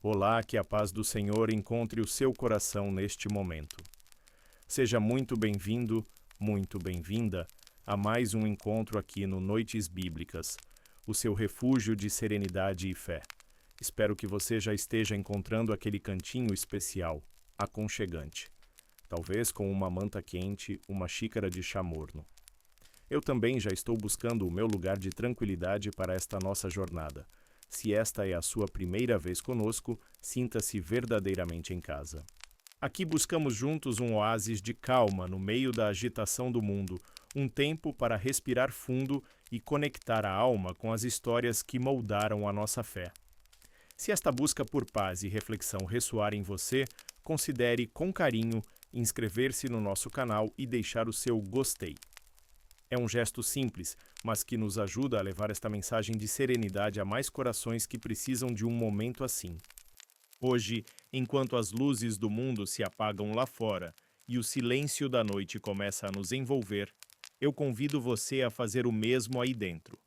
Olá, que a paz do Senhor encontre o seu coração neste momento. Seja muito bem-vindo, muito bem-vinda a mais um encontro aqui no Noites Bíblicas, o seu refúgio de serenidade e fé. Espero que você já esteja encontrando aquele cantinho especial, aconchegante, talvez com uma manta quente, uma xícara de chá morno. Eu também já estou buscando o meu lugar de tranquilidade para esta nossa jornada. Se esta é a sua primeira vez conosco, sinta-se verdadeiramente em casa. Aqui buscamos juntos um oásis de calma no meio da agitação do mundo, um tempo para respirar fundo e conectar a alma com as histórias que moldaram a nossa fé. Se esta busca por paz e reflexão ressoar em você, considere com carinho inscrever-se no nosso canal e deixar o seu gostei. É um gesto simples, mas que nos ajuda a levar esta mensagem de serenidade a mais corações que precisam de um momento assim. Hoje, enquanto as luzes do mundo se apagam lá fora e o silêncio da noite começa a nos envolver, eu convido você a fazer o mesmo aí dentro.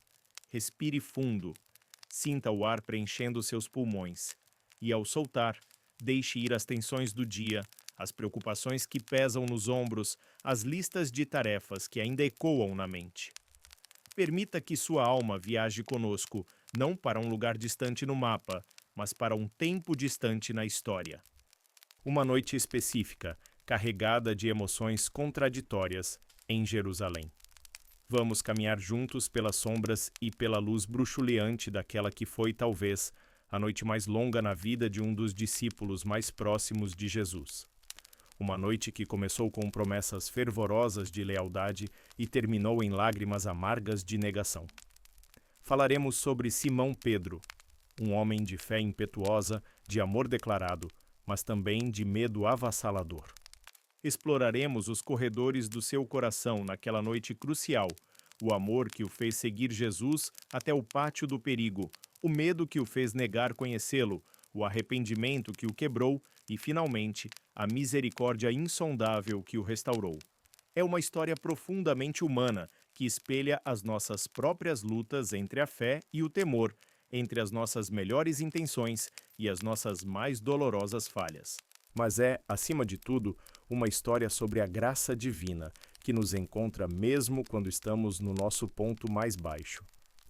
Respire fundo, sinta o ar preenchendo seus pulmões e, ao soltar, deixe ir as tensões do dia, as preocupações que pesam nos ombros, as listas de tarefas que ainda ecoam na mente. Permita que sua alma viaje conosco, não para um lugar distante no mapa, mas para um tempo distante na história. Uma noite específica, carregada de emoções contraditórias, em Jerusalém. Vamos caminhar juntos pelas sombras e pela luz bruxuleante daquela que foi, talvez, a noite mais longa na vida de um dos discípulos mais próximos de Jesus. Uma noite que começou com promessas fervorosas de lealdade e terminou em lágrimas amargas de negação. Falaremos sobre Simão Pedro, um homem de fé impetuosa, de amor declarado, mas também de medo avassalador. Exploraremos os corredores do seu coração naquela noite crucial, o amor que o fez seguir Jesus até o pátio do perigo, o medo que o fez negar conhecê-lo, o arrependimento que o quebrou e, finalmente, a misericórdia insondável que o restaurou. É uma história profundamente humana que espelha as nossas próprias lutas entre a fé e o temor, entre as nossas melhores intenções e as nossas mais dolorosas falhas. Mas é, acima de tudo, uma história sobre a graça divina que nos encontra mesmo quando estamos no nosso ponto mais baixo.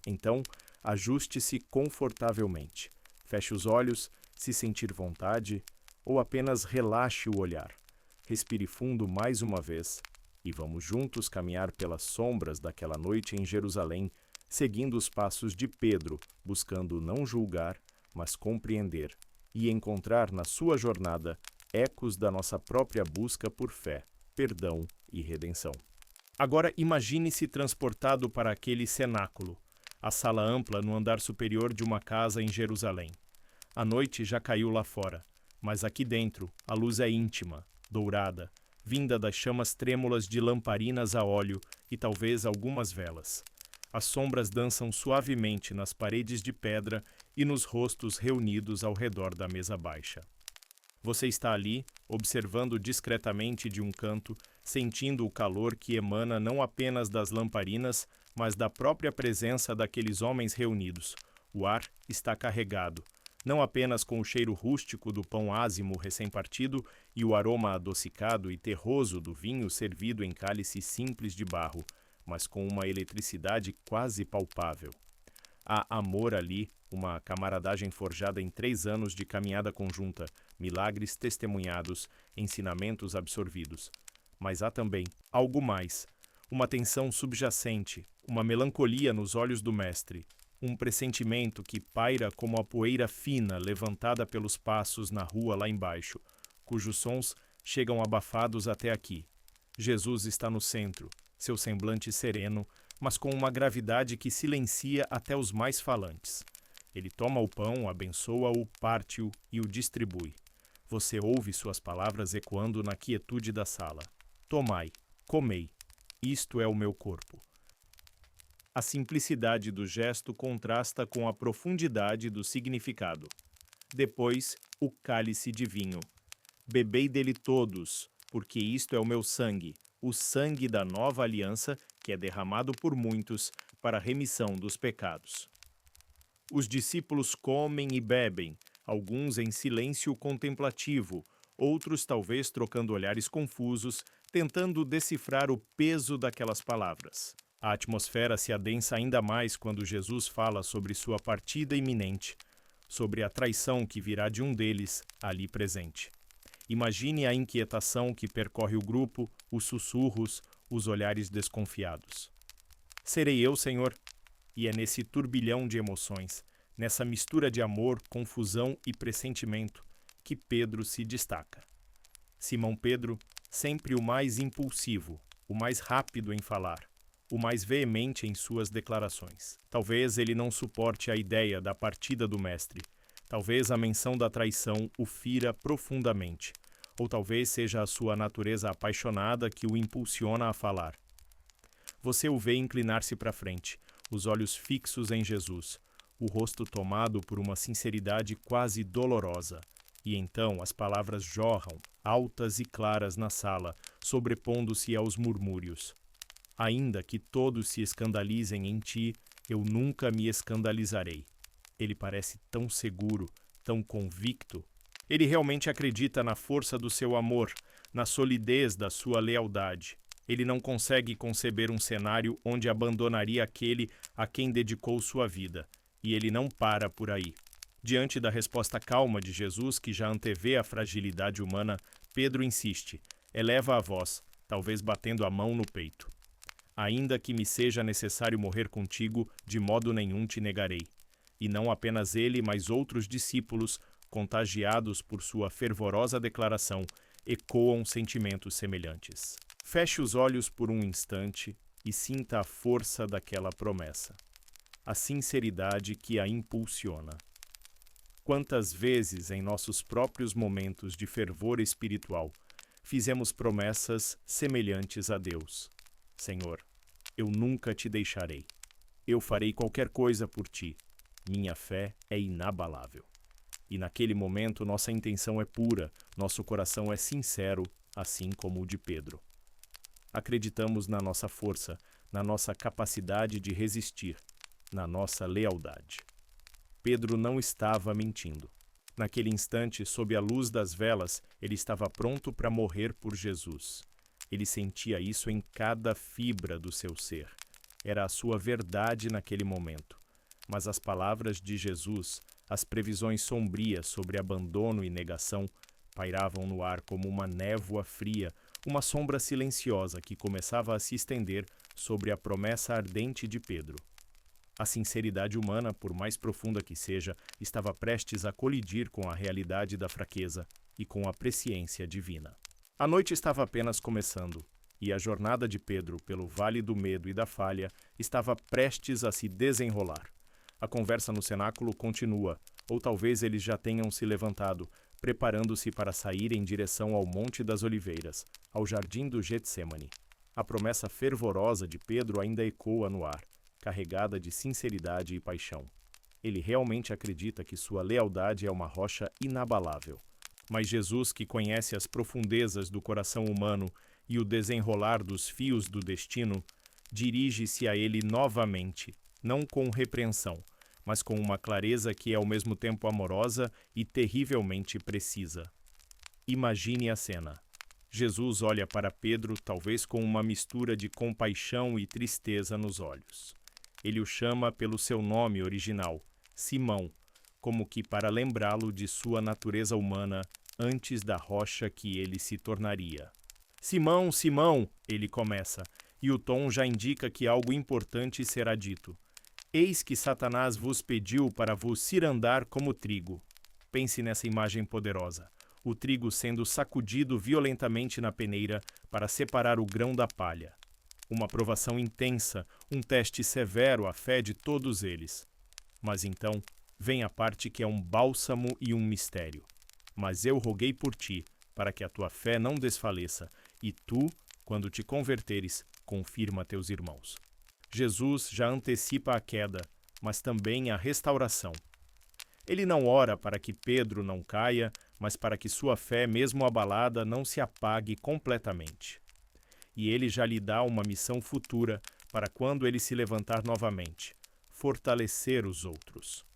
Então, ajuste-se confortavelmente. Feche os olhos, se sentir vontade, ou apenas relaxe o olhar. Respire fundo mais uma vez e vamos juntos caminhar pelas sombras daquela noite em Jerusalém, seguindo os passos de Pedro, buscando não julgar, mas compreender e encontrar na sua jornada ecos da nossa própria busca por fé, perdão e redenção. Agora imagine-se transportado para aquele cenáculo, a sala ampla no andar superior de uma casa em Jerusalém. A noite já caiu lá fora, mas aqui dentro a luz é íntima, dourada, vinda das chamas trêmulas de lamparinas a óleo e talvez algumas velas. As sombras dançam suavemente nas paredes de pedra e nos rostos reunidos ao redor da mesa baixa. Você está ali, observando discretamente de um canto, sentindo o calor que emana não apenas das lamparinas, mas da própria presença daqueles homens reunidos. O ar está carregado, não apenas com o cheiro rústico do pão ázimo recém-partido e o aroma adocicado e terroso do vinho servido em cálice simples de barro, mas com uma eletricidade quase palpável. Há amor ali, uma camaradagem forjada em 3 anos de caminhada conjunta, milagres testemunhados, ensinamentos absorvidos. Mas há também algo mais, uma tensão subjacente, uma melancolia nos olhos do mestre, um pressentimento que paira como a poeira fina levantada pelos passos na rua lá embaixo, cujos sons chegam abafados até aqui. Jesus está no centro, seu semblante sereno, mas com uma gravidade que silencia até os mais falantes. Ele toma o pão, abençoa-o, parte-o e o distribui. Você ouve suas palavras ecoando na quietude da sala. Tomai, comei, isto é o meu corpo. A simplicidade do gesto contrasta com a profundidade do significado. Depois, o cálice de vinho. Bebei dele todos, porque isto é o meu sangue, o sangue da nova aliança, que é derramado por muitos para a remissão dos pecados. Os discípulos comem e bebem, alguns em silêncio contemplativo, outros talvez trocando olhares confusos, tentando decifrar o peso daquelas palavras. A atmosfera se adensa ainda mais quando Jesus fala sobre sua partida iminente, sobre a traição que virá de um deles ali presente. Imagine a inquietação que percorre o grupo, os sussurros, os olhares desconfiados. Serei eu, Senhor? E é nesse turbilhão de emoções, nessa mistura de amor, confusão e pressentimento, que Pedro se destaca. Simão Pedro, sempre o mais impulsivo, o mais rápido em falar, o mais veemente em suas declarações. Talvez ele não suporte a ideia da partida do Mestre. Talvez a menção da traição o fira profundamente. Ou talvez seja a sua natureza apaixonada que o impulsiona a falar. Você o vê inclinar-se para frente, os olhos fixos em Jesus, o rosto tomado por uma sinceridade quase dolorosa. E então as palavras jorram, altas e claras na sala, sobrepondo-se aos murmúrios. Ainda que todos se escandalizem em ti, eu nunca me escandalizarei. Ele parece tão seguro, tão convicto. Ele realmente acredita na força do seu amor, na solidez da sua lealdade. Ele não consegue conceber um cenário onde abandonaria aquele a quem dedicou sua vida. E ele não para por aí. Diante da resposta calma de Jesus, que já antevê a fragilidade humana, Pedro insiste, eleva a voz, talvez batendo a mão no peito. Ainda que me seja necessário morrer contigo, de modo nenhum te negarei. E não apenas ele, mas outros discípulos, contagiados por sua fervorosa declaração, ecoam sentimentos semelhantes. Feche os olhos por um instante e sinta a força daquela promessa, a sinceridade que a impulsiona. Quantas vezes, em nossos próprios momentos de fervor espiritual, fizemos promessas semelhantes a Deus? Senhor, eu nunca te deixarei. Eu farei qualquer coisa por ti. Minha fé é inabalável. E naquele momento nossa intenção é pura, nosso coração é sincero, assim como o de Pedro. Acreditamos na nossa força, na nossa capacidade de resistir, na nossa lealdade. Pedro não estava mentindo. Naquele instante, sob a luz das velas, ele estava pronto para morrer por Jesus. Ele sentia isso em cada fibra do seu ser. Era a sua verdade naquele momento. Mas as palavras de Jesus, as previsões sombrias sobre abandono e negação, pairavam no ar como uma névoa fria, uma sombra silenciosa que começava a se estender sobre a promessa ardente de Pedro. A sinceridade humana, por mais profunda que seja, estava prestes a colidir com a realidade da fraqueza e com a presciência divina. A noite estava apenas começando, e a jornada de Pedro pelo vale do medo e da falha estava prestes a se desenrolar. A conversa no cenáculo continua, ou talvez eles já tenham se levantado, preparando-se para sair em direção ao Monte das Oliveiras, ao jardim do Getsêmani. A promessa fervorosa de Pedro ainda ecoa no ar, carregada de sinceridade e paixão. Ele realmente acredita que sua lealdade é uma rocha inabalável. Mas Jesus, que conhece as profundezas do coração humano e o desenrolar dos fios do destino, dirige-se a ele novamente, não com repreensão, mas com uma clareza que é ao mesmo tempo amorosa e terrivelmente precisa. Imagine a cena. Jesus olha para Pedro, talvez com uma mistura de compaixão e tristeza nos olhos. Ele o chama pelo seu nome original, Simão, como que para lembrá-lo de sua natureza humana antes da rocha que ele se tornaria. Simão, Simão, ele começa, e o tom já indica que algo importante será dito. Eis que Satanás vos pediu para vos cirandar como trigo. Pense nessa imagem poderosa. O trigo sendo sacudido violentamente na peneira para separar o grão da palha. Uma provação intensa, um teste severo à fé de todos eles. Mas então vem a parte que é um bálsamo e um mistério. Mas eu roguei por ti, para que a tua fé não desfaleça, e tu, quando te converteres, confirma teus irmãos. Jesus já antecipa a queda, mas também a restauração. Ele não ora para que Pedro não caia, mas para que sua fé, mesmo abalada, não se apague completamente. E ele já lhe dá uma missão futura para quando ele se levantar novamente: fortalecer os outros.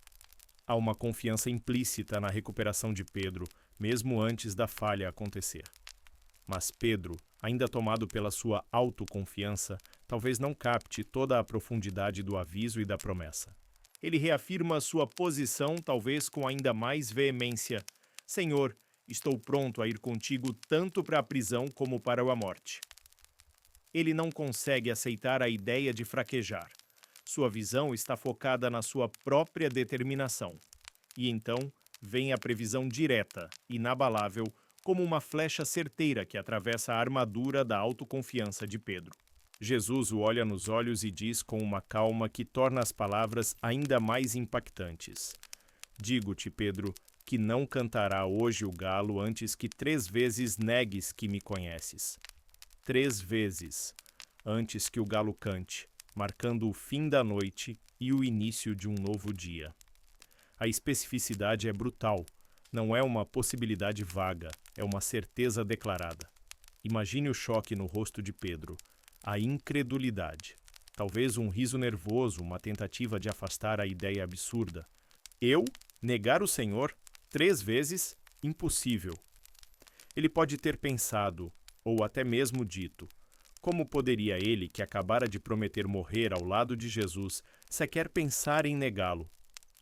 Há uma confiança implícita na recuperação de Pedro, mesmo antes da falha acontecer. Mas Pedro, ainda tomado pela sua autoconfiança, talvez não capte toda a profundidade do aviso e da promessa. Ele reafirma sua posição, talvez com ainda mais veemência: Senhor, estou pronto a ir contigo tanto para a prisão como para a morte. Ele não consegue aceitar a ideia de fraquejar. Sua visão está focada na sua própria determinação. E então vem a previsão direta, inabalável, como uma flecha certeira que atravessa a armadura da autoconfiança de Pedro. Jesus o olha nos olhos e diz com uma calma que torna as palavras ainda mais impactantes: Digo-te, Pedro, que não cantará hoje o galo antes que 3 vezes negues que me conheces. 3 vezes, antes que o galo cante, marcando o fim da noite e o início de um novo dia. A especificidade é brutal, não é uma possibilidade vaga, é uma certeza declarada. Imagine o choque no rosto de Pedro, a incredulidade, talvez um riso nervoso, uma tentativa de afastar a ideia absurda. Eu? Negar o Senhor? 3 vezes? Impossível. Ele pode ter pensado, ou até mesmo dito: como poderia ele, que acabara de prometer morrer ao lado de Jesus, sequer pensar em negá-lo?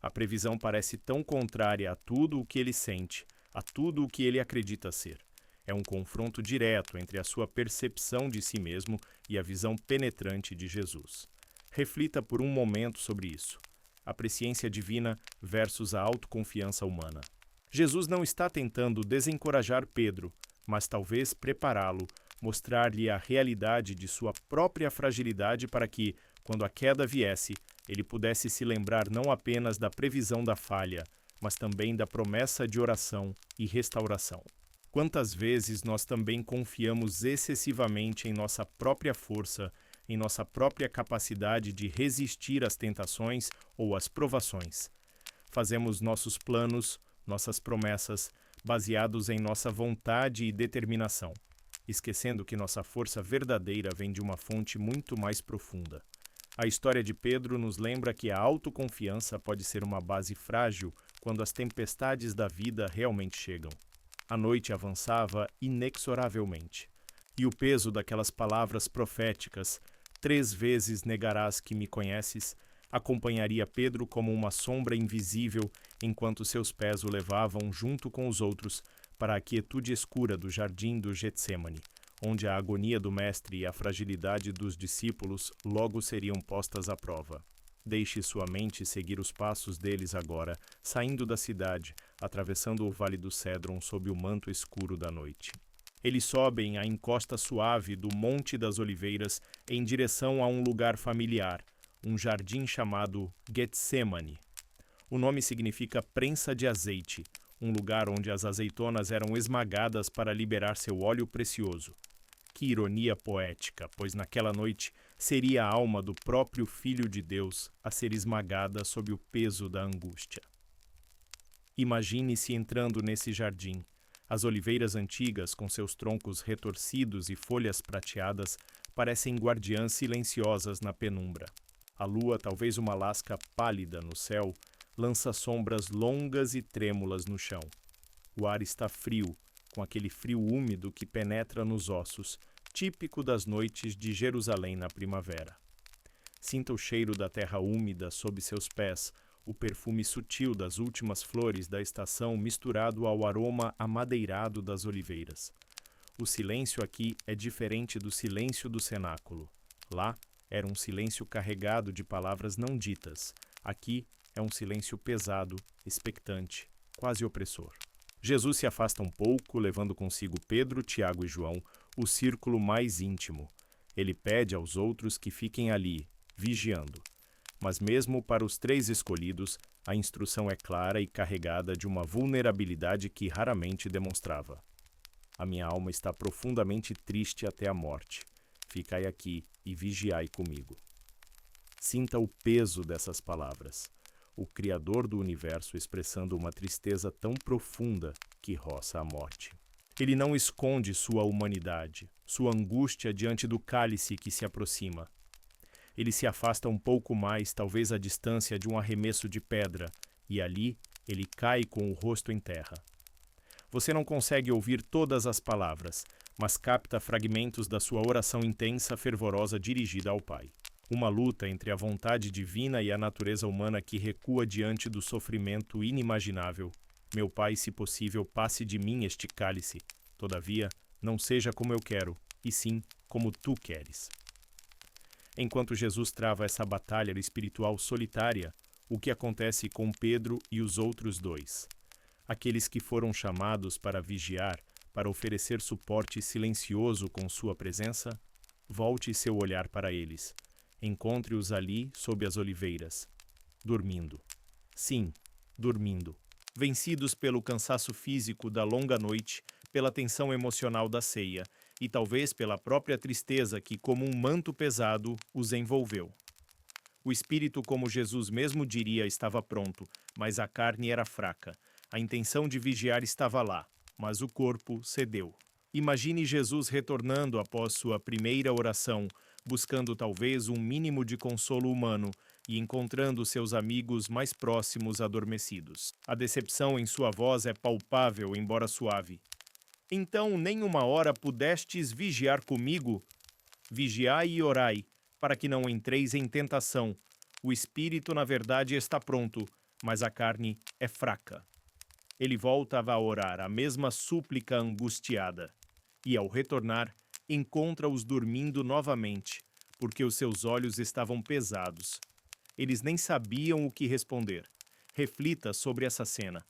A previsão parece tão contrária a tudo o que ele sente, a tudo o que ele acredita ser. É um confronto direto entre a sua percepção de si mesmo e a visão penetrante de Jesus. Reflita por um momento sobre isso. A presciência divina versus a autoconfiança humana. Jesus não está tentando desencorajar Pedro, mas talvez prepará-lo, mostrar-lhe a realidade de sua própria fragilidade para que, quando a queda viesse, ele pudesse se lembrar não apenas da previsão da falha, mas também da promessa de oração e restauração. Quantas vezes nós também confiamos excessivamente em nossa própria força, em nossa própria capacidade de resistir às tentações ou às provações? Fazemos nossos planos, nossas promessas, baseados em nossa vontade e determinação, esquecendo que nossa força verdadeira vem de uma fonte muito mais profunda. A história de Pedro nos lembra que a autoconfiança pode ser uma base frágil quando as tempestades da vida realmente chegam. A noite avançava inexoravelmente, e o peso daquelas palavras proféticas, 3 vezes negarás que me conheces, acompanharia Pedro como uma sombra invisível enquanto seus pés o levavam junto com os outros para a quietude escura do jardim do Getsêmani, onde a agonia do mestre e a fragilidade dos discípulos logo seriam postas à prova. Deixe sua mente seguir os passos deles agora, saindo da cidade, atravessando o Vale do Cédron sob o manto escuro da noite. Eles sobem a encosta suave do Monte das Oliveiras em direção a um lugar familiar, um jardim chamado Getsêmani. O nome significa prensa de azeite, um lugar onde as azeitonas eram esmagadas para liberar seu óleo precioso. Que ironia poética, pois naquela noite seria a alma do próprio Filho de Deus a ser esmagada sob o peso da angústia. Imagine-se entrando nesse jardim. As oliveiras antigas, com seus troncos retorcidos e folhas prateadas, parecem guardiãs silenciosas na penumbra. A lua, talvez uma lasca pálida no céu, lança sombras longas e trêmulas no chão. O ar está frio, com aquele frio úmido que penetra nos ossos, típico das noites de Jerusalém na primavera. Sinta o cheiro da terra úmida sob seus pés, o perfume sutil das últimas flores da estação misturado ao aroma amadeirado das oliveiras. O silêncio aqui é diferente do silêncio do cenáculo. Lá era um silêncio carregado de palavras não ditas. Aqui é um silêncio pesado, expectante, quase opressor. Jesus se afasta um pouco, levando consigo Pedro, Tiago e João, o círculo mais íntimo. Ele pede aos outros que fiquem ali, vigiando. Mas mesmo para os 3 escolhidos, a instrução é clara e carregada de uma vulnerabilidade que raramente demonstrava. A minha alma está profundamente triste até a morte. Ficai aqui e vigiai comigo. Sinta o peso dessas palavras. O Criador do Universo expressando uma tristeza tão profunda que roça a morte. Ele não esconde sua humanidade, sua angústia diante do cálice que se aproxima. Ele se afasta um pouco mais, talvez à distância de um arremesso de pedra, e ali ele cai com o rosto em terra. Você não consegue ouvir todas as palavras, mas capta fragmentos da sua oração intensa, fervorosa dirigida ao Pai. Uma luta entre a vontade divina e a natureza humana que recua diante do sofrimento inimaginável. Meu Pai, se possível, passe de mim este cálice. Todavia, não seja como eu quero, e sim como tu queres. Enquanto Jesus trava essa batalha espiritual solitária, o que acontece com Pedro e os outros dois? Aqueles que foram chamados para vigiar, para oferecer suporte silencioso com sua presença? Volte seu olhar para eles. Encontre-os ali sob as oliveiras, dormindo. Sim, dormindo. Vencidos pelo cansaço físico da longa noite, pela tensão emocional da ceia e talvez pela própria tristeza que, como um manto pesado, os envolveu. O espírito, como Jesus mesmo diria, estava pronto, mas a carne era fraca. A intenção de vigiar estava lá, mas o corpo cedeu. Imagine Jesus retornando após sua primeira oração, buscando talvez um mínimo de consolo humano e encontrando seus amigos mais próximos adormecidos. A decepção em sua voz é palpável, embora suave. Então, nem uma hora pudestes vigiar comigo? Vigiai e orai, para que não entreis em tentação. O espírito, na verdade, está pronto, mas a carne é fraca. Ele volta a orar a mesma súplica angustiada. E, ao retornar, encontra-os dormindo novamente, porque os seus olhos estavam pesados. Eles nem sabiam o que responder. Reflita sobre essa cena.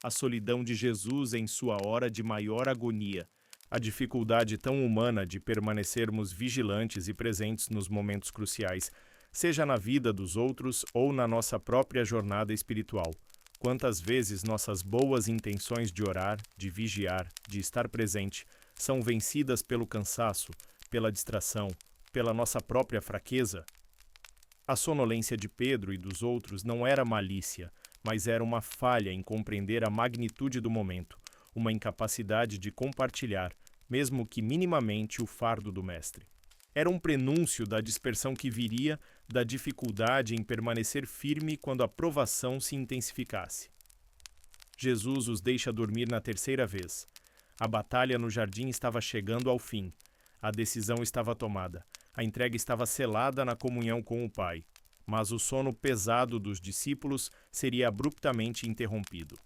A solidão de Jesus em sua hora de maior agonia. A dificuldade tão humana de permanecermos vigilantes e presentes nos momentos cruciais, seja na vida dos outros ou na nossa própria jornada espiritual. Quantas vezes nossas boas intenções de orar, de vigiar, de estar presente, são vencidas pelo cansaço, pela distração, pela nossa própria fraqueza? A sonolência de Pedro e dos outros não era malícia, mas era uma falha em compreender a magnitude do momento, uma incapacidade de compartilhar, mesmo que minimamente, o fardo do Mestre. Era um prenúncio da dispersão que viria, da dificuldade em permanecer firme quando a provação se intensificasse. Jesus os deixa dormir na terceira vez. A batalha no jardim estava chegando ao fim. A decisão estava tomada. A entrega estava selada na comunhão com o Pai. Mas o sono pesado dos discípulos seria abruptamente interrompido.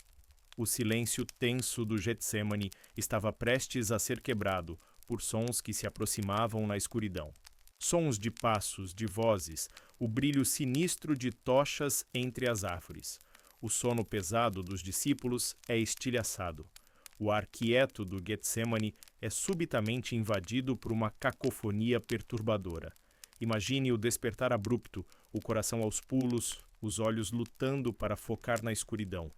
O silêncio tenso do Getsêmani estava prestes a ser quebrado por sons que se aproximavam na escuridão. Sons de passos, de vozes, o brilho sinistro de tochas entre as árvores. O sono pesado dos discípulos é estilhaçado. O ar quieto do Getsêmani é subitamente invadido por uma cacofonia perturbadora. Imagine o despertar abrupto, o coração aos pulos, os olhos lutando para focar na escuridão,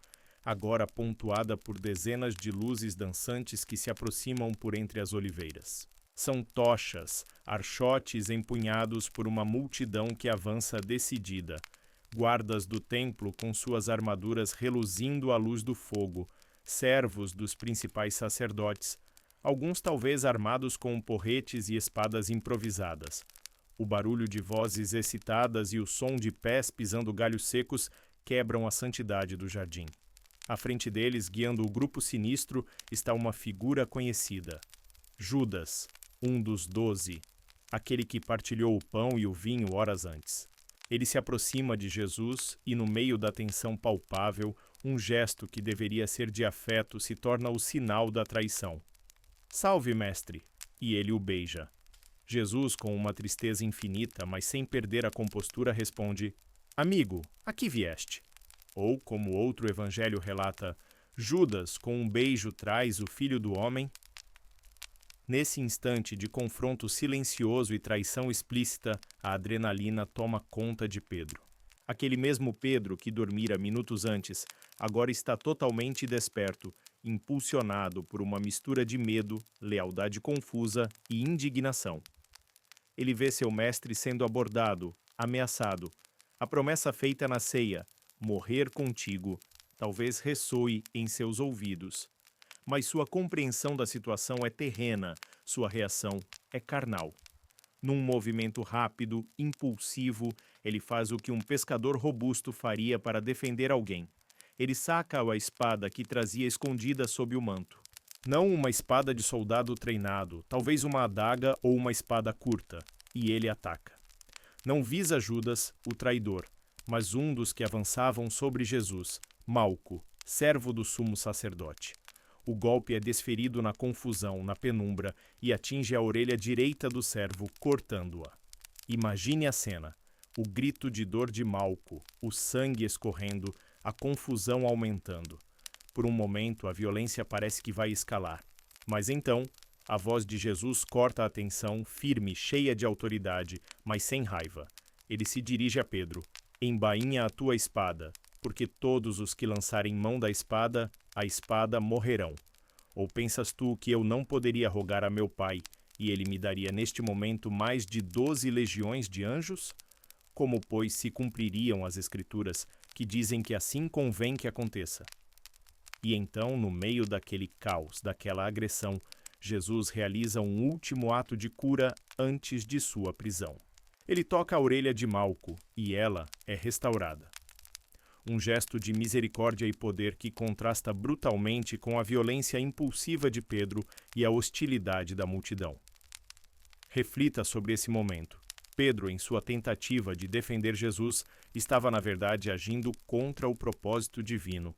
agora pontuada por dezenas de luzes dançantes que se aproximam por entre as oliveiras. São tochas, archotes empunhados por uma multidão que avança decidida, guardas do templo com suas armaduras reluzindo à luz do fogo, servos dos principais sacerdotes, alguns talvez armados com porretes e espadas improvisadas. O barulho de vozes excitadas e o som de pés pisando galhos secos quebram a santidade do jardim. À frente deles, guiando o grupo sinistro, está uma figura conhecida. Judas, um dos 12, aquele que partilhou o pão e o vinho horas antes. Ele se aproxima de Jesus e, no meio da tensão palpável, um gesto que deveria ser de afeto se torna o sinal da traição. "Salve, mestre!" E ele o beija. Jesus, com uma tristeza infinita, mas sem perder a compostura, responde: "Amigo, a que vieste?" Ou, como outro evangelho relata, Judas, com um beijo, traz o Filho do Homem. Nesse instante de confronto silencioso e traição explícita, a adrenalina toma conta de Pedro. Aquele mesmo Pedro que dormira minutos antes, agora está totalmente desperto, impulsionado por uma mistura de medo, lealdade confusa e indignação. Ele vê seu mestre sendo abordado, ameaçado. A promessa feita na ceia, morrer contigo, talvez ressoe em seus ouvidos. Mas sua compreensão da situação é terrena, sua reação é carnal. Num movimento rápido, impulsivo, ele faz o que um pescador robusto faria para defender alguém. ele saca a espada que trazia escondida sob o manto. Não uma espada de soldado treinado, talvez uma adaga ou uma espada curta, e ele ataca. Não visa Judas, o traidor, mas um dos que avançavam sobre Jesus, Malco, servo do sumo sacerdote. O golpe é desferido na confusão, na penumbra, e atinge a orelha direita do servo, cortando-a. Imagine a cena: o grito de dor de Malco, o sangue escorrendo, a confusão aumentando. Por um momento, a violência parece que vai escalar. Mas então, a voz de Jesus corta a tensão, firme, cheia de autoridade, mas sem raiva. Ele se dirige a Pedro: embainha a tua espada, porque todos os que lançarem mão da espada, a espada morrerão. Ou pensas tu que eu não poderia rogar a meu Pai, e ele me daria neste momento mais de 12 legiões de anjos? Como, pois, se cumpririam as Escrituras, que dizem que assim convém que aconteça? E então, no meio daquele caos, daquela agressão, Jesus realiza um último ato de cura antes de sua prisão. Ele toca a orelha de Malco, e ela é restaurada. Um gesto de misericórdia e poder que contrasta brutalmente com a violência impulsiva de Pedro e a hostilidade da multidão. Reflita sobre esse momento. Pedro, em sua tentativa de defender Jesus, estava na verdade agindo contra o propósito divino.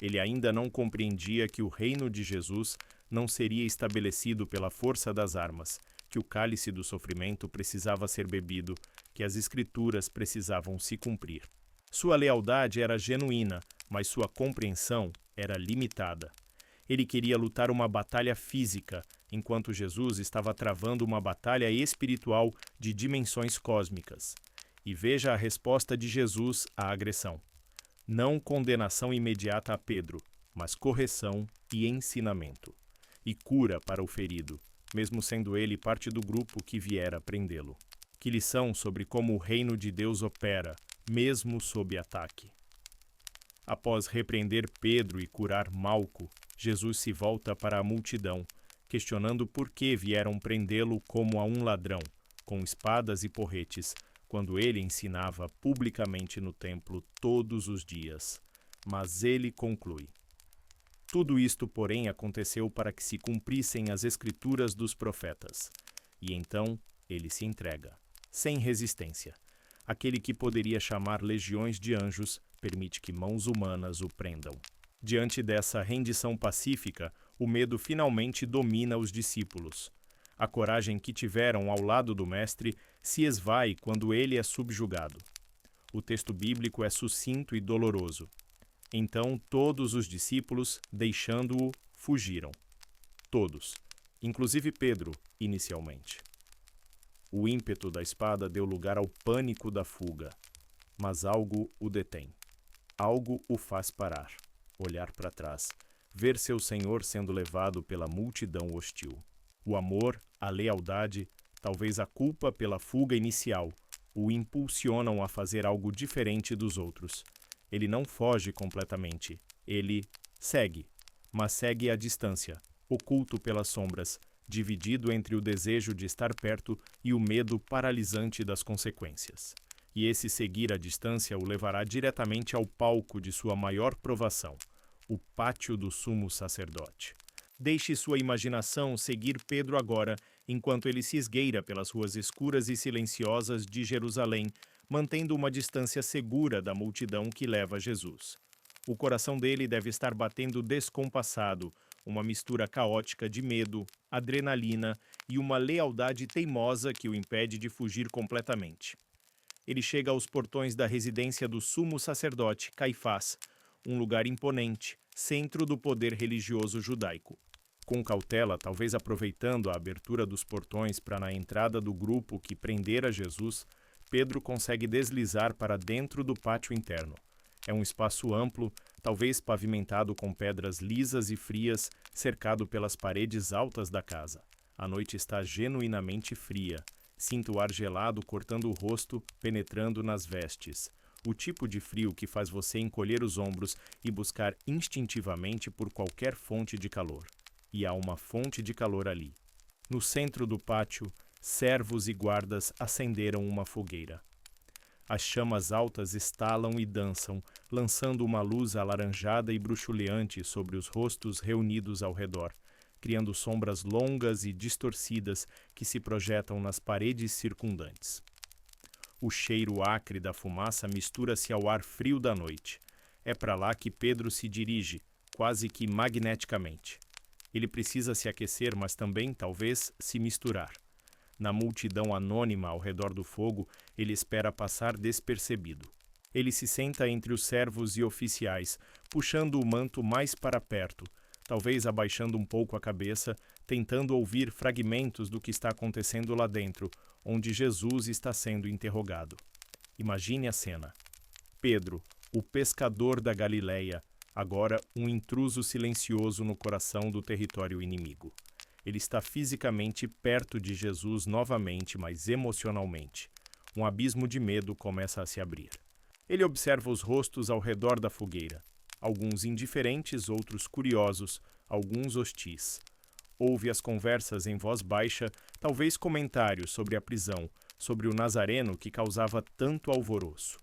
Ele ainda não compreendia que o reino de Jesus não seria estabelecido pela força das armas, que o cálice do sofrimento precisava ser bebido, que as Escrituras precisavam se cumprir. Sua lealdade era genuína, mas sua compreensão era limitada. Ele queria lutar uma batalha física, enquanto Jesus estava travando uma batalha espiritual de dimensões cósmicas. E veja a resposta de Jesus à agressão. Não condenação imediata a Pedro, mas correção e ensinamento. E cura para o ferido, mesmo sendo ele parte do grupo que viera prendê-lo. Que lição sobre como o reino de Deus opera, mesmo sob ataque. Após repreender Pedro e curar Malco, Jesus se volta para a multidão, questionando por que vieram prendê-lo como a um ladrão, com espadas e porretes, quando ele ensinava publicamente no templo todos os dias. Mas ele conclui: tudo isto, porém, aconteceu para que se cumprissem as Escrituras dos profetas. E então ele se entrega, sem resistência. Aquele que poderia chamar legiões de anjos permite que mãos humanas o prendam. Diante dessa rendição pacífica, o medo finalmente domina os discípulos. A coragem que tiveram ao lado do Mestre se esvai quando ele é subjugado. O texto bíblico é sucinto e doloroso. Então todos os discípulos, deixando-o, fugiram. Todos, inclusive Pedro, inicialmente. O ímpeto da espada deu lugar ao pânico da fuga, mas algo o detém. Algo o faz parar, olhar para trás, ver seu senhor sendo levado pela multidão hostil. O amor, a lealdade, talvez a culpa pela fuga inicial, o impulsionam a fazer algo diferente dos outros. Ele não foge completamente, ele segue, mas segue à distância, oculto pelas sombras, dividido entre o desejo de estar perto e o medo paralisante das consequências. E esse seguir à distância o levará diretamente ao palco de sua maior provação, o pátio do sumo sacerdote. Deixe sua imaginação seguir Pedro agora, enquanto ele se esgueira pelas ruas escuras e silenciosas de Jerusalém, mantendo uma distância segura da multidão que leva Jesus. O coração dele deve estar batendo descompassado, uma mistura caótica de medo, adrenalina e uma lealdade teimosa que o impede de fugir completamente. Ele chega aos portões da residência do sumo sacerdote Caifás, um lugar imponente, centro do poder religioso judaico. Com cautela, talvez aproveitando a abertura dos portões para na entrada do grupo que prendera Jesus, Pedro consegue deslizar para dentro do pátio interno. É um espaço amplo, talvez pavimentado com pedras lisas e frias, cercado pelas paredes altas da casa. A noite está genuinamente fria. Sinto o ar gelado cortando o rosto, penetrando nas vestes. O tipo de frio que faz você encolher os ombros e buscar instintivamente por qualquer fonte de calor. E há uma fonte de calor ali. No centro do pátio, servos e guardas acenderam uma fogueira. As chamas altas estalam e dançam, lançando uma luz alaranjada e bruxuleante sobre os rostos reunidos ao redor, criando sombras longas e distorcidas que se projetam nas paredes circundantes. O cheiro acre da fumaça mistura-se ao ar frio da noite. É para lá que Pedro se dirige, quase que magneticamente. Ele precisa se aquecer, mas também, talvez, se misturar. Na multidão anônima ao redor do fogo, ele espera passar despercebido. Ele se senta entre os servos e oficiais, puxando o manto mais para perto, talvez abaixando um pouco a cabeça, tentando ouvir fragmentos do que está acontecendo lá dentro, onde Jesus está sendo interrogado. Imagine a cena. Pedro, o pescador da Galileia, agora um intruso silencioso no coração do território inimigo. Ele está fisicamente perto de Jesus novamente, mas emocionalmente. Um abismo de medo começa a se abrir. Ele observa os rostos ao redor da fogueira. Alguns indiferentes, outros curiosos, alguns hostis. Ouve as conversas em voz baixa, talvez comentários sobre a prisão, sobre o Nazareno que causava tanto alvoroço.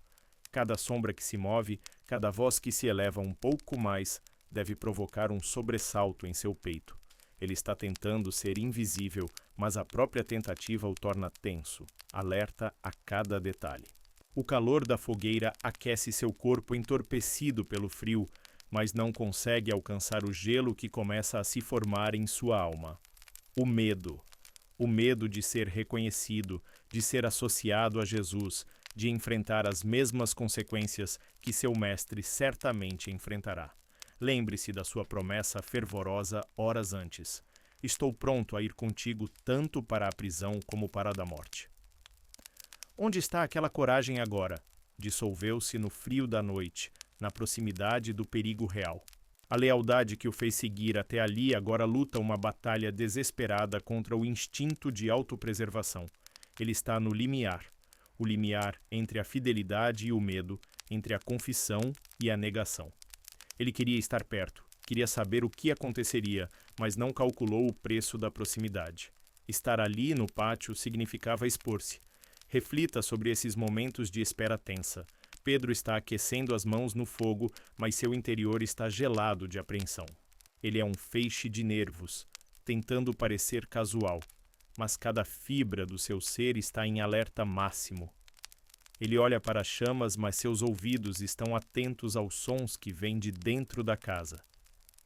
Cada sombra que se move, cada voz que se eleva um pouco mais, deve provocar um sobressalto em seu peito. Ele está tentando ser invisível, mas a própria tentativa o torna tenso, alerta a cada detalhe. O calor da fogueira aquece seu corpo entorpecido pelo frio, mas não consegue alcançar o gelo que começa a se formar em sua alma. O medo. O medo de ser reconhecido, de ser associado a Jesus, de enfrentar as mesmas consequências que seu mestre certamente enfrentará. Lembre-se da sua promessa fervorosa horas antes. Estou pronto a ir contigo tanto para a prisão como para a da morte. Onde está aquela coragem agora? Dissolveu-se no frio da noite, na proximidade do perigo real. A lealdade que o fez seguir até ali agora luta uma batalha desesperada contra o instinto de autopreservação. Ele está no limiar. O limiar entre a fidelidade e o medo, entre a confissão e a negação. Ele queria estar perto, queria saber o que aconteceria, mas não calculou o preço da proximidade. Estar ali no pátio significava expor-se. Reflita sobre esses momentos de espera tensa. Pedro está aquecendo as mãos no fogo, mas seu interior está gelado de apreensão. Ele é um feixe de nervos, tentando parecer casual, mas cada fibra do seu ser está em alerta máximo. Ele olha para as chamas, mas seus ouvidos estão atentos aos sons que vêm de dentro da casa.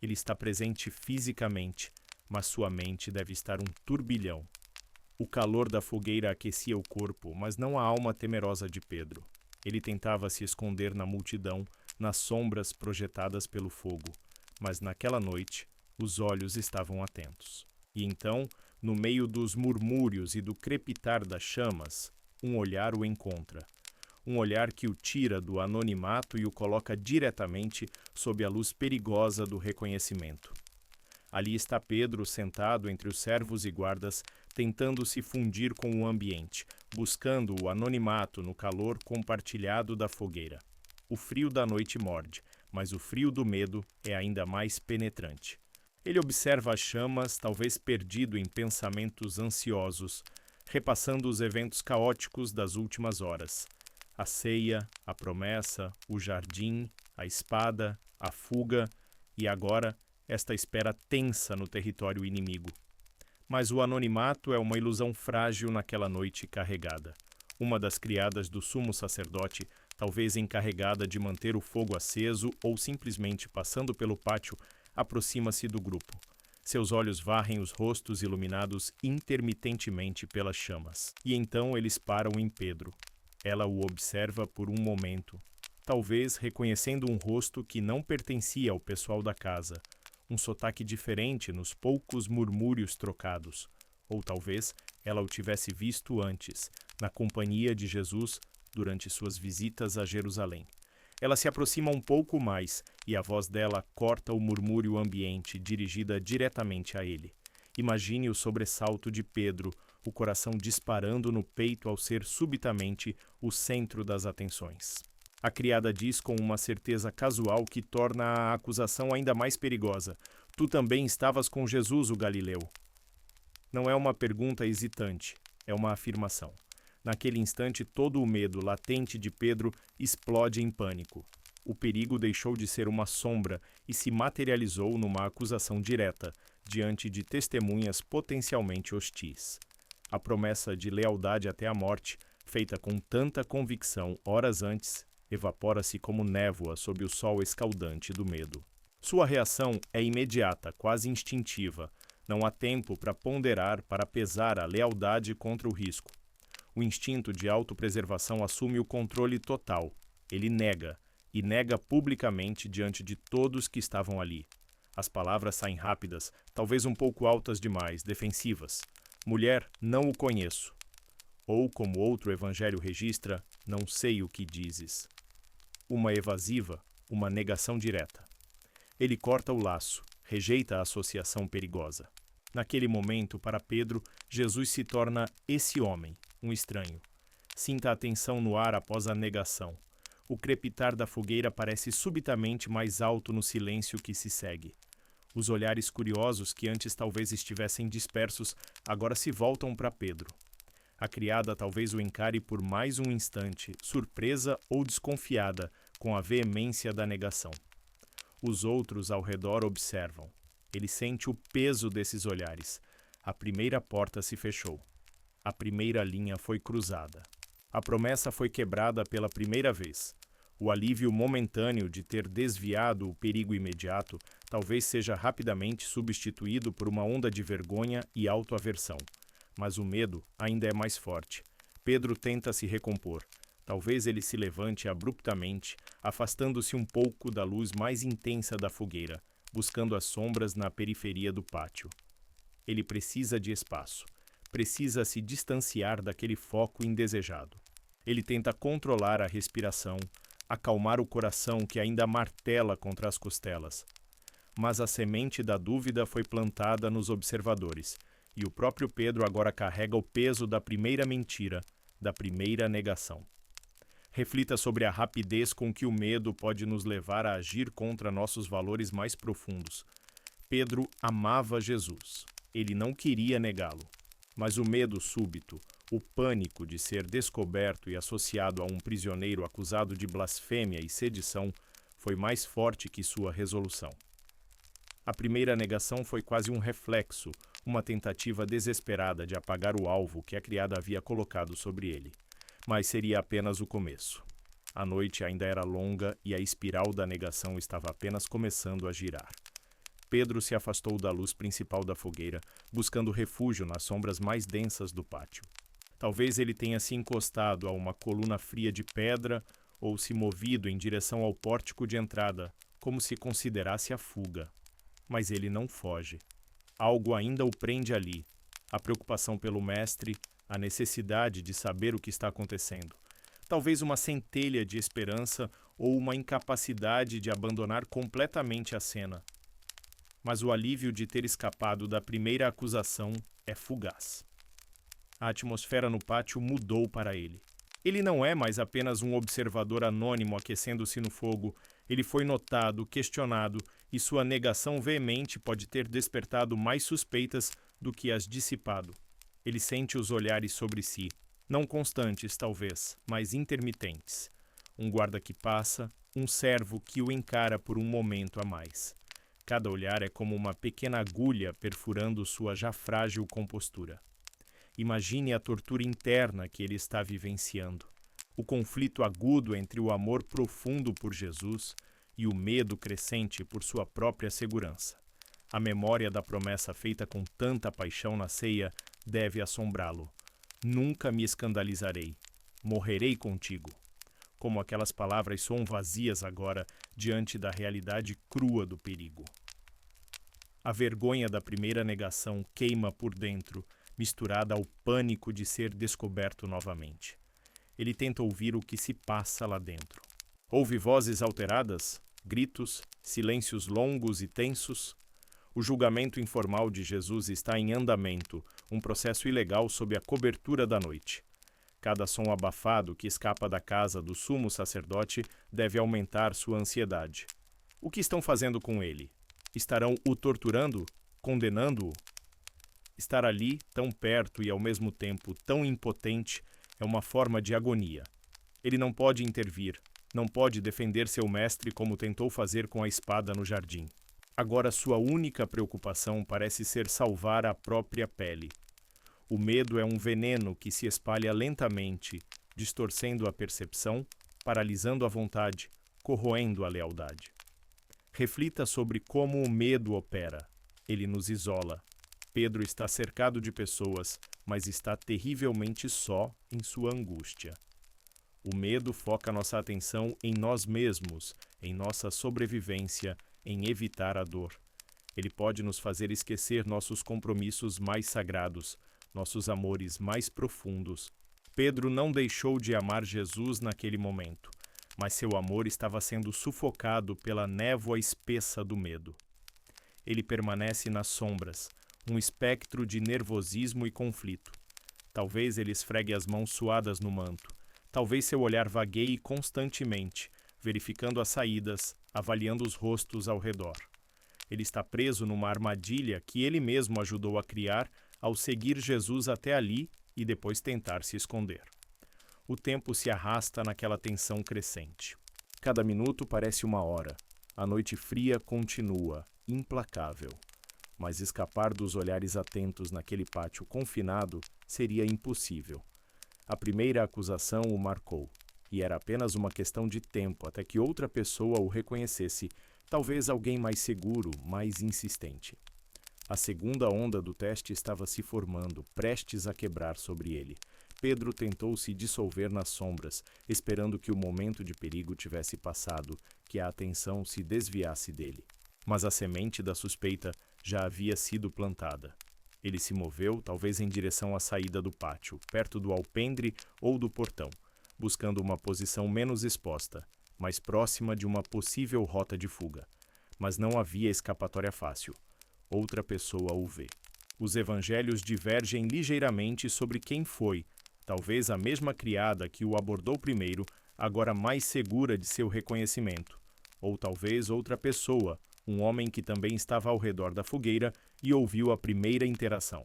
Ele está presente fisicamente, mas sua mente deve estar um turbilhão. O calor da fogueira aquecia o corpo, mas não a alma temerosa de Pedro. Ele tentava se esconder na multidão, nas sombras projetadas pelo fogo, mas naquela noite os olhos estavam atentos. E então, no meio dos murmúrios e do crepitar das chamas, um olhar o encontra. Um olhar que o tira do anonimato e o coloca diretamente sob a luz perigosa do reconhecimento. Ali está Pedro sentado entre os servos e guardas, tentando se fundir com o ambiente, buscando o anonimato no calor compartilhado da fogueira. O frio da noite morde, mas o frio do medo é ainda mais penetrante. Ele observa as chamas, talvez perdido em pensamentos ansiosos, repassando os eventos caóticos das últimas horas. A ceia, a promessa, o jardim, a espada, a fuga e agora esta espera tensa no território inimigo. Mas o anonimato é uma ilusão frágil naquela noite carregada. Uma das criadas do sumo sacerdote, talvez encarregada de manter o fogo aceso ou simplesmente passando pelo pátio, aproxima-se do grupo. Seus olhos varrem os rostos iluminados intermitentemente pelas chamas. E então eles param em Pedro. Ela o observa por um momento, talvez reconhecendo um rosto que não pertencia ao pessoal da casa, um sotaque diferente nos poucos murmúrios trocados, ou talvez ela o tivesse visto antes, na companhia de Jesus, durante suas visitas a Jerusalém. Ela se aproxima um pouco mais e a voz dela corta o murmúrio ambiente dirigida diretamente a ele. Imagine o sobressalto de Pedro, o coração disparando no peito ao ser subitamente o centro das atenções. A criada diz com uma certeza casual que torna a acusação ainda mais perigosa. Tu também estavas com Jesus, o Galileu. Não é uma pergunta hesitante, é uma afirmação. Naquele instante, todo o medo latente de Pedro explode em pânico. O perigo deixou de ser uma sombra e se materializou numa acusação direta, diante de testemunhas potencialmente hostis. A promessa de lealdade até a morte, feita com tanta convicção horas antes, evapora-se como névoa sob o sol escaldante do medo. Sua reação é imediata, quase instintiva. Não há tempo para ponderar, para pesar a lealdade contra o risco. O instinto de autopreservação assume o controle total. Ele nega, e nega publicamente diante de todos que estavam ali. As palavras saem rápidas, talvez um pouco altas demais, defensivas. Mulher, não o conheço. Ou, como outro evangelho registra, não sei o que dizes. Uma evasiva, uma negação direta. Ele corta o laço, rejeita a associação perigosa. Naquele momento, para Pedro, Jesus se torna esse homem, um estranho. Sinta a tensão no ar após a negação. O crepitar da fogueira parece subitamente mais alto no silêncio que se segue. Os olhares curiosos que antes talvez estivessem dispersos, agora se voltam para Pedro. A criada talvez o encare por mais um instante, surpresa ou desconfiada, com a veemência da negação. Os outros ao redor observam. Ele sente o peso desses olhares. A primeira porta se fechou. A primeira linha foi cruzada. A promessa foi quebrada pela primeira vez. O alívio momentâneo de ter desviado o perigo imediato talvez seja rapidamente substituído por uma onda de vergonha e autoaversão. Mas o medo ainda é mais forte. Pedro tenta se recompor. Talvez ele se levante abruptamente, afastando-se um pouco da luz mais intensa da fogueira, buscando as sombras na periferia do pátio. Ele precisa de espaço. Precisa se distanciar daquele foco indesejado. Ele tenta controlar a respiração, acalmar o coração que ainda martela contra as costelas. Mas a semente da dúvida foi plantada nos observadores, e o próprio Pedro agora carrega o peso da primeira mentira, da primeira negação. Reflita sobre a rapidez com que o medo pode nos levar a agir contra nossos valores mais profundos. Pedro amava Jesus. Ele não queria negá-lo. Mas o medo súbito, o pânico de ser descoberto e associado a um prisioneiro acusado de blasfêmia e sedição, foi mais forte que sua resolução. A primeira negação foi quase um reflexo, uma tentativa desesperada de apagar o alvo que a criada havia colocado sobre ele. Mas seria apenas o começo. A noite ainda era longa e a espiral da negação estava apenas começando a girar. Pedro se afastou da luz principal da fogueira, buscando refúgio nas sombras mais densas do pátio. Talvez ele tenha se encostado a uma coluna fria de pedra ou se movido em direção ao pórtico de entrada, como se considerasse a fuga. Mas ele não foge. Algo ainda o prende ali. A preocupação pelo mestre, a necessidade de saber o que está acontecendo. Talvez uma centelha de esperança ou uma incapacidade de abandonar completamente a cena. Mas o alívio de ter escapado da primeira acusação é fugaz. A atmosfera no pátio mudou para ele. Ele não é mais apenas um observador anônimo aquecendo-se no fogo. Ele foi notado, questionado, e sua negação veemente pode ter despertado mais suspeitas do que as dissipado. Ele sente os olhares sobre si, não constantes talvez, mas intermitentes. Um guarda que passa, um servo que o encara por um momento a mais. Cada olhar é como uma pequena agulha perfurando sua já frágil compostura. Imagine a tortura interna que ele está vivenciando. O conflito agudo entre o amor profundo por Jesus e o medo crescente por sua própria segurança. A memória da promessa feita com tanta paixão na ceia deve assombrá-lo. Nunca me escandalizarei. Morrerei contigo. Como aquelas palavras soam vazias agora diante da realidade crua do perigo. A vergonha da primeira negação queima por dentro, misturada ao pânico de ser descoberto novamente. Ele tenta ouvir o que se passa lá dentro. Ouve vozes alteradas, gritos, silêncios longos e tensos. O julgamento informal de Jesus está em andamento, um processo ilegal sob a cobertura da noite. Cada som abafado que escapa da casa do sumo sacerdote deve aumentar sua ansiedade. O que estão fazendo com ele? Estarão o torturando? Condenando-o? Estar ali, tão perto e ao mesmo tempo tão impotente, É uma forma de agonia. Ele não pode intervir, não pode defender seu mestre como tentou fazer com a espada no jardim. Agora sua única preocupação parece ser salvar a própria pele. O medo é um veneno que se espalha lentamente, distorcendo a percepção, paralisando a vontade, corroendo a lealdade. Reflita sobre como o medo opera. Ele nos isola. Pedro está cercado de pessoas, mas está terrivelmente só em sua angústia. O medo foca nossa atenção em nós mesmos, em nossa sobrevivência, em evitar a dor. Ele pode nos fazer esquecer nossos compromissos mais sagrados, nossos amores mais profundos. Pedro não deixou de amar Jesus naquele momento, mas seu amor estava sendo sufocado pela névoa espessa do medo. Ele permanece nas sombras, um espectro de nervosismo e conflito. Talvez ele esfregue as mãos suadas no manto. Talvez seu olhar vagueie constantemente, verificando as saídas, avaliando os rostos ao redor. Ele está preso numa armadilha que ele mesmo ajudou a criar ao seguir Jesus até ali e depois tentar se esconder. O tempo se arrasta naquela tensão crescente. Cada minuto parece uma hora. A noite fria continua, implacável. Mas escapar dos olhares atentos naquele pátio confinado seria impossível. A primeira acusação o marcou, e era apenas uma questão de tempo até que outra pessoa o reconhecesse, talvez alguém mais seguro, mais insistente. A segunda onda do teste estava se formando, prestes a quebrar sobre ele. Pedro tentou se dissolver nas sombras, esperando que o momento de perigo tivesse passado, que a atenção se desviasse dele. Mas a semente da suspeita já havia sido plantada. Ele se moveu, talvez em direção à saída do pátio, perto do alpendre ou do portão, buscando uma posição menos exposta, mais próxima de uma possível rota de fuga. Mas não havia escapatória fácil. Outra pessoa o vê. Os evangelhos divergem ligeiramente sobre quem foi, talvez a mesma criada que o abordou primeiro, agora mais segura de seu reconhecimento, ou talvez outra pessoa, um homem que também estava ao redor da fogueira e ouviu a primeira interação.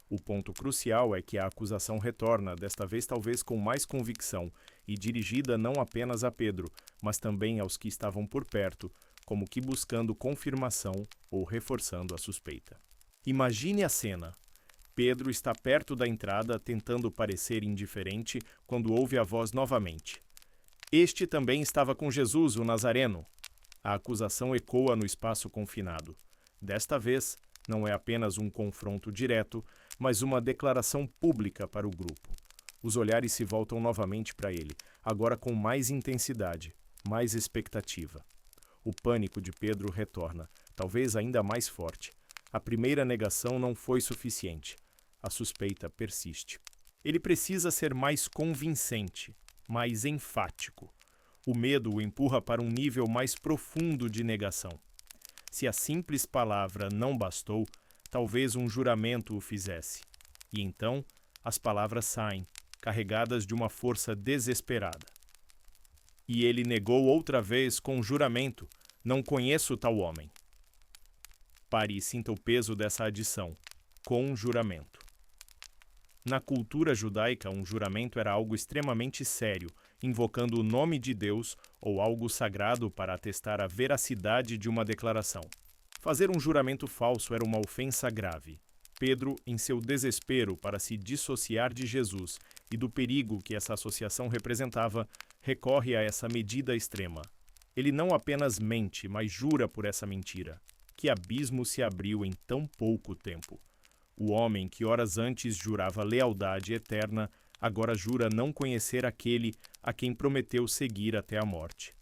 O ponto crucial é que a acusação retorna, desta vez talvez com mais convicção, e dirigida não apenas a Pedro, mas também aos que estavam por perto, como que buscando confirmação ou reforçando a suspeita. Imagine a cena. Pedro está perto da entrada, tentando parecer indiferente, quando ouve a voz novamente. Este também estava com Jesus, o Nazareno. A acusação ecoa no espaço confinado. Desta vez, não é apenas um confronto direto, mas uma declaração pública para o grupo. Os olhares se voltam novamente para ele, agora com mais intensidade, mais expectativa. O pânico de Pedro retorna, talvez ainda mais forte. A primeira negação não foi suficiente. A suspeita persiste. Ele precisa ser mais convincente, mais enfático. O medo o empurra para um nível mais profundo de negação. Se a simples palavra não bastou, talvez um juramento o fizesse. E então, as palavras saem, carregadas de uma força desesperada. E ele negou outra vez com juramento: não conheço tal homem. Pare e sinta o peso dessa adição, com juramento. Na cultura judaica, um juramento era algo extremamente sério, invocando o nome de Deus ou algo sagrado para atestar a veracidade de uma declaração. Fazer um juramento falso era uma ofensa grave. Pedro, em seu desespero para se dissociar de Jesus e do perigo que essa associação representava, recorre a essa medida extrema. Ele não apenas mente, mas jura por essa mentira. Que abismo se abriu em tão pouco tempo! O homem que horas antes jurava lealdade eterna, agora jura não conhecer aquele a quem prometeu seguir até a morte.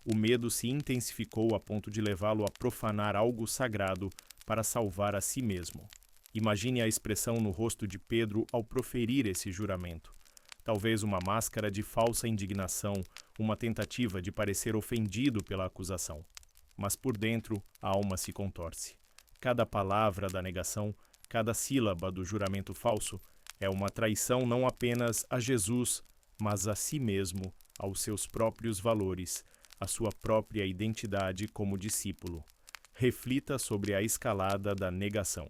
O medo se intensificou a ponto de levá-lo a profanar algo sagrado para salvar a si mesmo. Imagine a expressão no rosto de Pedro ao proferir esse juramento. Talvez uma máscara de falsa indignação, uma tentativa de parecer ofendido pela acusação. Mas por dentro, a alma se contorce. Cada palavra da negação, cada sílaba do juramento falso é uma traição não apenas a Jesus, mas a si mesmo, aos seus próprios valores, à sua própria identidade como discípulo. Reflita sobre a escalada da negação.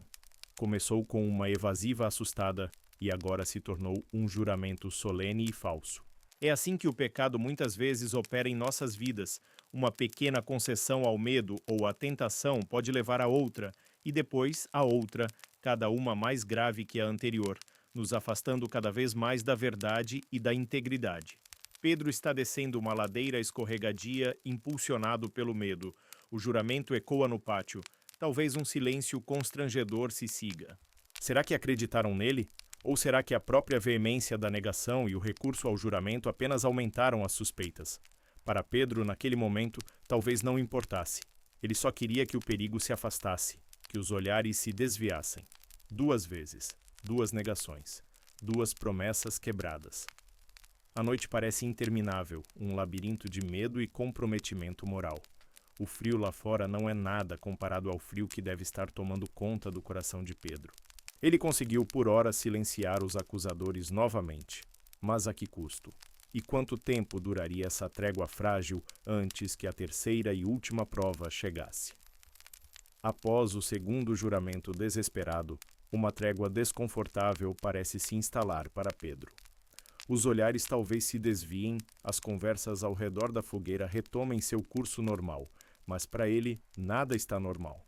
Começou com uma evasiva assustada e agora se tornou um juramento solene e falso. É assim que o pecado muitas vezes opera em nossas vidas. Uma pequena concessão ao medo ou à tentação pode levar a outra, e depois a outra, cada uma mais grave que a anterior, nos afastando cada vez mais da verdade e da integridade. Pedro está descendo uma ladeira escorregadia, impulsionado pelo medo. O juramento ecoa no pátio. Talvez um silêncio constrangedor se siga. Será que acreditaram nele? Ou será que a própria veemência da negação e o recurso ao juramento apenas aumentaram as suspeitas? Para Pedro, naquele momento, talvez não importasse. Ele só queria que o perigo se afastasse, que os olhares se desviassem. 2 vezes, 2 negações, 2 promessas quebradas. A noite parece interminável, um labirinto de medo e comprometimento moral. O frio lá fora não é nada comparado ao frio que deve estar tomando conta do coração de Pedro. Ele conseguiu por hora silenciar os acusadores novamente. Mas a que custo? E quanto tempo duraria essa trégua frágil antes que a terceira e última prova chegasse? Após o segundo juramento desesperado, uma trégua desconfortável parece se instalar para Pedro. Os olhares talvez se desviem, as conversas ao redor da fogueira retomem seu curso normal, mas para ele nada está normal.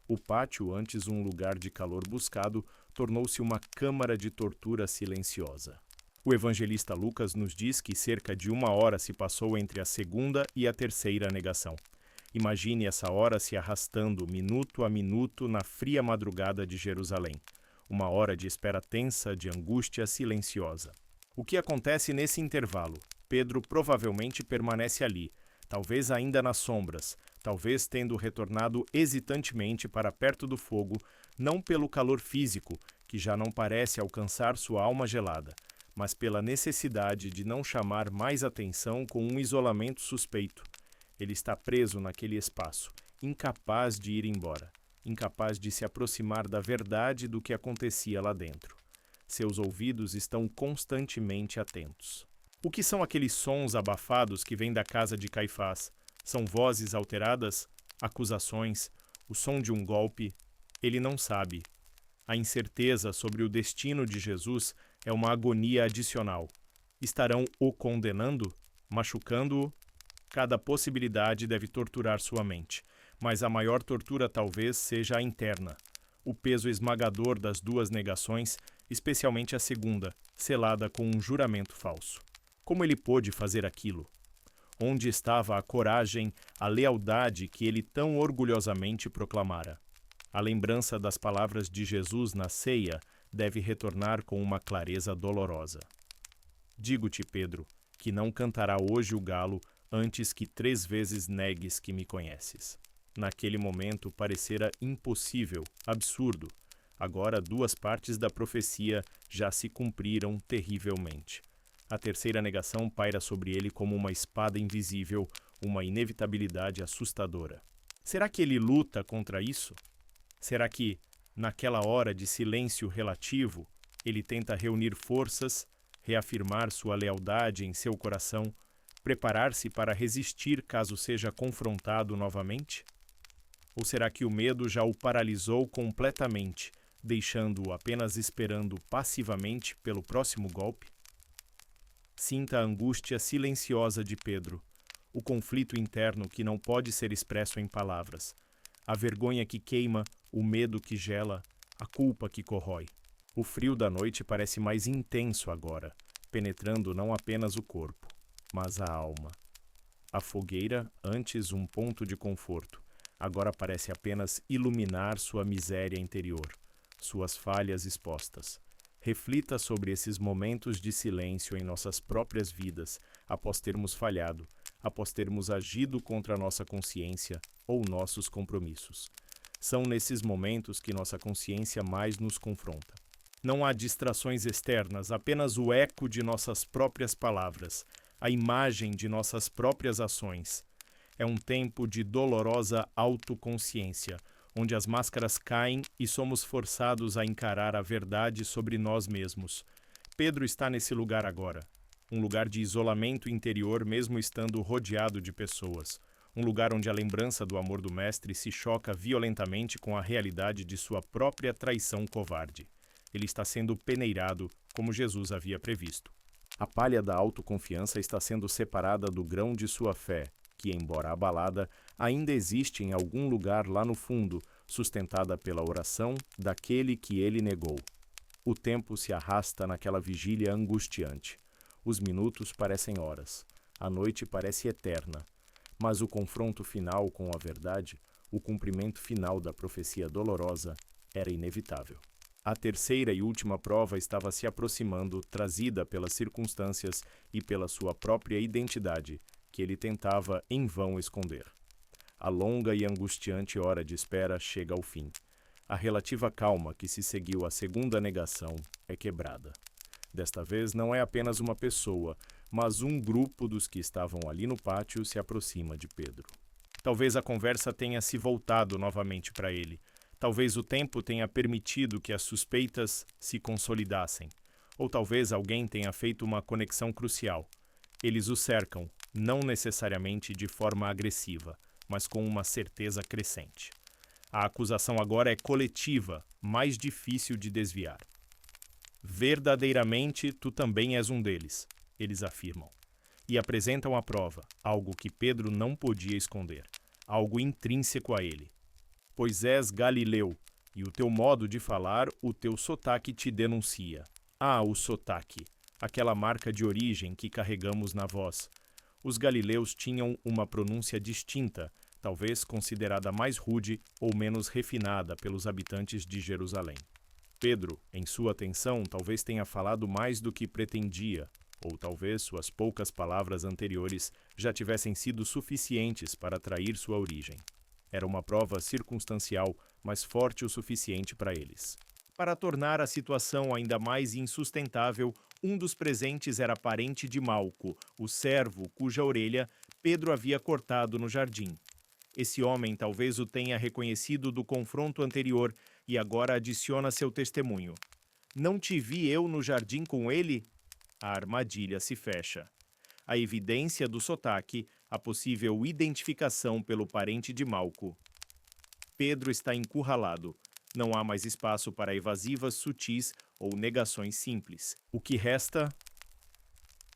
O pátio, antes um lugar de calor buscado, tornou-se uma câmara de tortura silenciosa. O evangelista Lucas nos diz que cerca de 1 hora se passou entre a segunda e a terceira negação. Imagine essa hora se arrastando minuto a minuto na fria madrugada de Jerusalém. Uma hora de espera tensa, de angústia silenciosa. O que acontece nesse intervalo? Pedro provavelmente permanece ali, talvez ainda nas sombras, talvez tendo retornado hesitantemente para perto do fogo, não pelo calor físico, que já não parece alcançar sua alma gelada, mas pela necessidade de não chamar mais atenção com um isolamento suspeito. Ele está preso naquele espaço, incapaz de ir embora, incapaz de se aproximar da verdade do que acontecia lá dentro. Seus ouvidos estão constantemente atentos. O que são aqueles sons abafados que vêm da casa de Caifás? São vozes alteradas? Acusações? O som de um golpe? Ele não sabe. A incerteza sobre o destino de Jesus é uma agonia adicional. Estarão o condenando? Machucando-o? Cada possibilidade deve torturar sua mente, mas a maior tortura talvez seja a interna. O peso esmagador das 2 negações, especialmente a segunda, selada com um juramento falso. Como ele pôde fazer aquilo? Onde estava a coragem, a lealdade que ele tão orgulhosamente proclamara? A lembrança das palavras de Jesus na ceia deve retornar com uma clareza dolorosa. Digo-te, Pedro, que não cantará hoje o galo antes que 3 vezes negues que me conheces. Naquele momento parecera impossível, absurdo. Agora 2 partes da profecia já se cumpriram terrivelmente. A terceira negação paira sobre ele como uma espada invisível, uma inevitabilidade assustadora. Será que ele luta contra isso? Será que, naquela hora de silêncio relativo, ele tenta reunir forças, reafirmar sua lealdade em seu coração, preparar-se para resistir caso seja confrontado novamente? Ou será que o medo já o paralisou completamente, deixando-o apenas esperando passivamente pelo próximo golpe? Sinta a angústia silenciosa de Pedro, o conflito interno que não pode ser expresso em palavras, a vergonha que queima, o medo que gela, a culpa que corrói. O frio da noite parece mais intenso agora, penetrando não apenas o corpo, mas a alma. A fogueira, antes um ponto de conforto, agora parece apenas iluminar sua miséria interior, suas falhas expostas. Reflita sobre esses momentos de silêncio em nossas próprias vidas, após termos falhado, após termos agido contra a nossa consciência ou nossos compromissos. São nesses momentos que nossa consciência mais nos confronta. Não há distrações externas, apenas o eco de nossas próprias palavras, a imagem de nossas próprias ações. É um tempo de dolorosa autoconsciência, onde as máscaras caem e somos forçados a encarar a verdade sobre nós mesmos. Pedro está nesse lugar agora, um lugar de isolamento interior mesmo estando rodeado de pessoas, um lugar onde a lembrança do amor do Mestre se choca violentamente com a realidade de sua própria traição covarde. Ele está sendo peneirado, como Jesus havia previsto. A palha da autoconfiança está sendo separada do grão de sua fé, que, embora abalada, ainda existe em algum lugar lá no fundo, sustentada pela oração daquele que ele negou. O tempo se arrasta naquela vigília angustiante. Os minutos parecem horas. A noite parece eterna. Mas o confronto final com a verdade, o cumprimento final da profecia dolorosa, era inevitável. A terceira e última prova estava se aproximando, trazida pelas circunstâncias e pela sua própria identidade, que ele tentava em vão esconder. A longa e angustiante hora de espera chega ao fim. A relativa calma que se seguiu à segunda negação é quebrada. Desta vez não é apenas uma pessoa, mas um grupo dos que estavam ali no pátio se aproxima de Pedro. Talvez a conversa tenha se voltado novamente para ele. Talvez o tempo tenha permitido que as suspeitas se consolidassem. Ou talvez alguém tenha feito uma conexão crucial. Eles o cercam, não necessariamente de forma agressiva, mas com uma certeza crescente. A acusação agora é coletiva, mais difícil de desviar. Verdadeiramente, tu também és um deles, eles afirmam. E apresentam a prova, algo que Pedro não podia esconder, algo intrínseco a ele. Pois és galileu, e o teu modo de falar, o teu sotaque te denuncia. Ah, o sotaque, aquela marca de origem que carregamos na voz. Os galileus tinham uma pronúncia distinta, talvez considerada mais rude ou menos refinada pelos habitantes de Jerusalém. Pedro, em sua atenção, talvez tenha falado mais do que pretendia, ou talvez suas poucas palavras anteriores já tivessem sido suficientes para atrair sua origem. Era uma prova circunstancial, mas forte o suficiente para eles. Para tornar a situação ainda mais insustentável, um dos presentes era parente de Malco, o servo cuja orelha Pedro havia cortado no jardim. Esse homem talvez o tenha reconhecido do confronto anterior e agora adiciona seu testemunho. Não te vi eu no jardim com ele? A armadilha se fecha. A evidência do sotaque, a possível identificação pelo parente de Malco. Pedro está encurralado. Não há mais espaço para evasivas sutis ou negações simples. O que resta?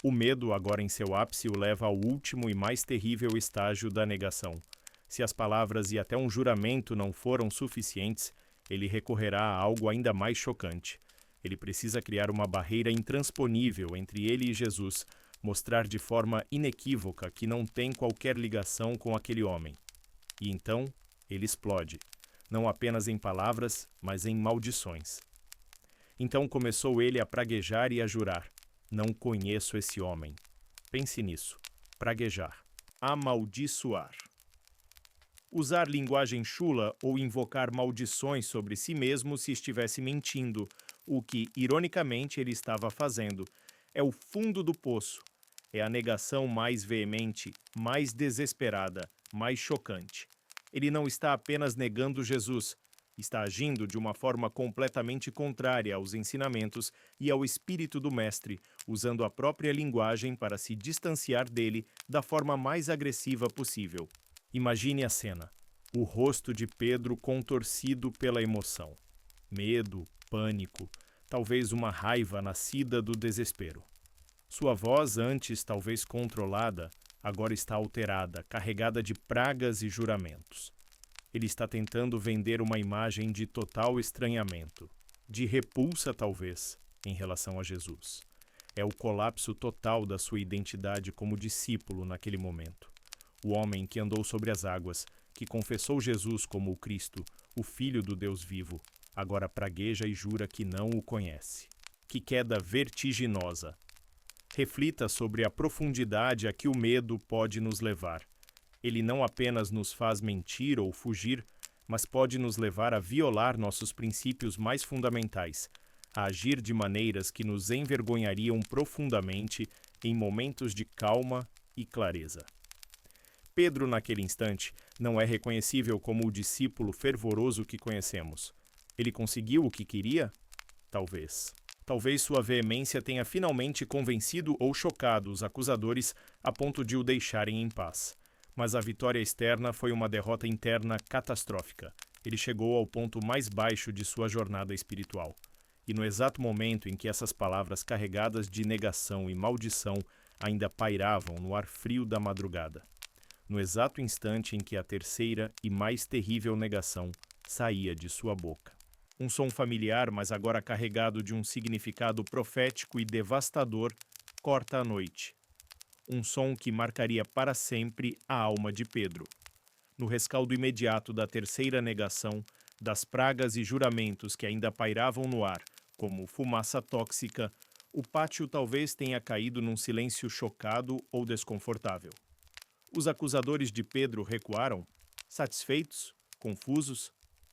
O medo, agora em seu ápice, o leva ao último e mais terrível estágio da negação. Se as palavras e até um juramento não foram suficientes, ele recorrerá a algo ainda mais chocante. Ele precisa criar uma barreira intransponível entre ele e Jesus, mostrar de forma inequívoca que não tem qualquer ligação com aquele homem. E então, ele explode, não apenas em palavras, mas em maldições. Então começou ele a praguejar e a jurar: não conheço esse homem. Pense nisso. Praguejar. Amaldiçoar. Usar linguagem chula ou invocar maldições sobre si mesmo se estivesse mentindo, o que, ironicamente, ele estava fazendo. É o fundo do poço. É a negação mais veemente, mais desesperada, mais chocante. Ele não está apenas negando Jesus, está agindo de uma forma completamente contrária aos ensinamentos e ao espírito do Mestre, usando a própria linguagem para se distanciar dele da forma mais agressiva possível. Imagine a cena. O rosto de Pedro contorcido pela emoção. Medo, pânico, talvez uma raiva nascida do desespero. Sua voz, antes talvez controlada, agora está alterada, carregada de pragas e juramentos. Ele está tentando vender uma imagem de total estranhamento, de repulsa talvez, em relação a Jesus. É o colapso total da sua identidade como discípulo naquele momento. O homem que andou sobre as águas, que confessou Jesus como o Cristo, o Filho do Deus vivo, agora pragueja e jura que não o conhece. Que queda vertiginosa! Reflita sobre a profundidade a que o medo pode nos levar. Ele não apenas nos faz mentir ou fugir, mas pode nos levar a violar nossos princípios mais fundamentais, a agir de maneiras que nos envergonhariam profundamente em momentos de calma e clareza. Pedro, naquele instante, não é reconhecível como o discípulo fervoroso que conhecemos. Ele conseguiu o que queria? Talvez. Talvez sua veemência tenha finalmente convencido ou chocado os acusadores a ponto de o deixarem em paz. Mas a vitória externa foi uma derrota interna catastrófica. Ele chegou ao ponto mais baixo de sua jornada espiritual. E no exato momento em que essas palavras carregadas de negação e maldição ainda pairavam no ar frio da madrugada, no exato instante em que a terceira e mais terrível negação saía de sua boca. Um som familiar, mas agora carregado de um significado profético e devastador, corta a noite. Um som que marcaria para sempre a alma de Pedro. No rescaldo imediato da terceira negação, das pragas e juramentos que ainda pairavam no ar, como fumaça tóxica, o pátio talvez tenha caído num silêncio chocado ou desconfortável. Os acusadores de Pedro recuaram, satisfeitos, confusos,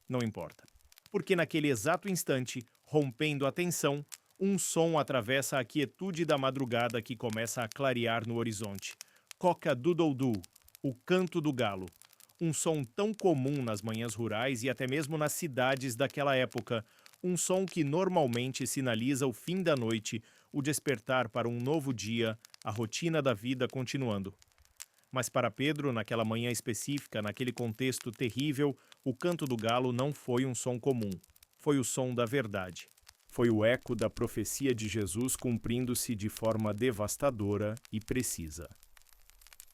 não importa. Porque naquele exato instante, rompendo a tensão, um som atravessa a quietude da madrugada que começa a clarear no horizonte. Coca-doodle-doo, o canto do galo. Um som tão comum nas manhãs rurais e até mesmo nas cidades daquela época. Um som que normalmente sinaliza o fim da noite, o despertar para um novo dia, a rotina da vida continuando. Mas para Pedro, naquela manhã específica, naquele contexto terrível, o canto do galo não foi um som comum. Foi o som da verdade. Foi o eco da profecia de Jesus cumprindo-se de forma devastadora e precisa.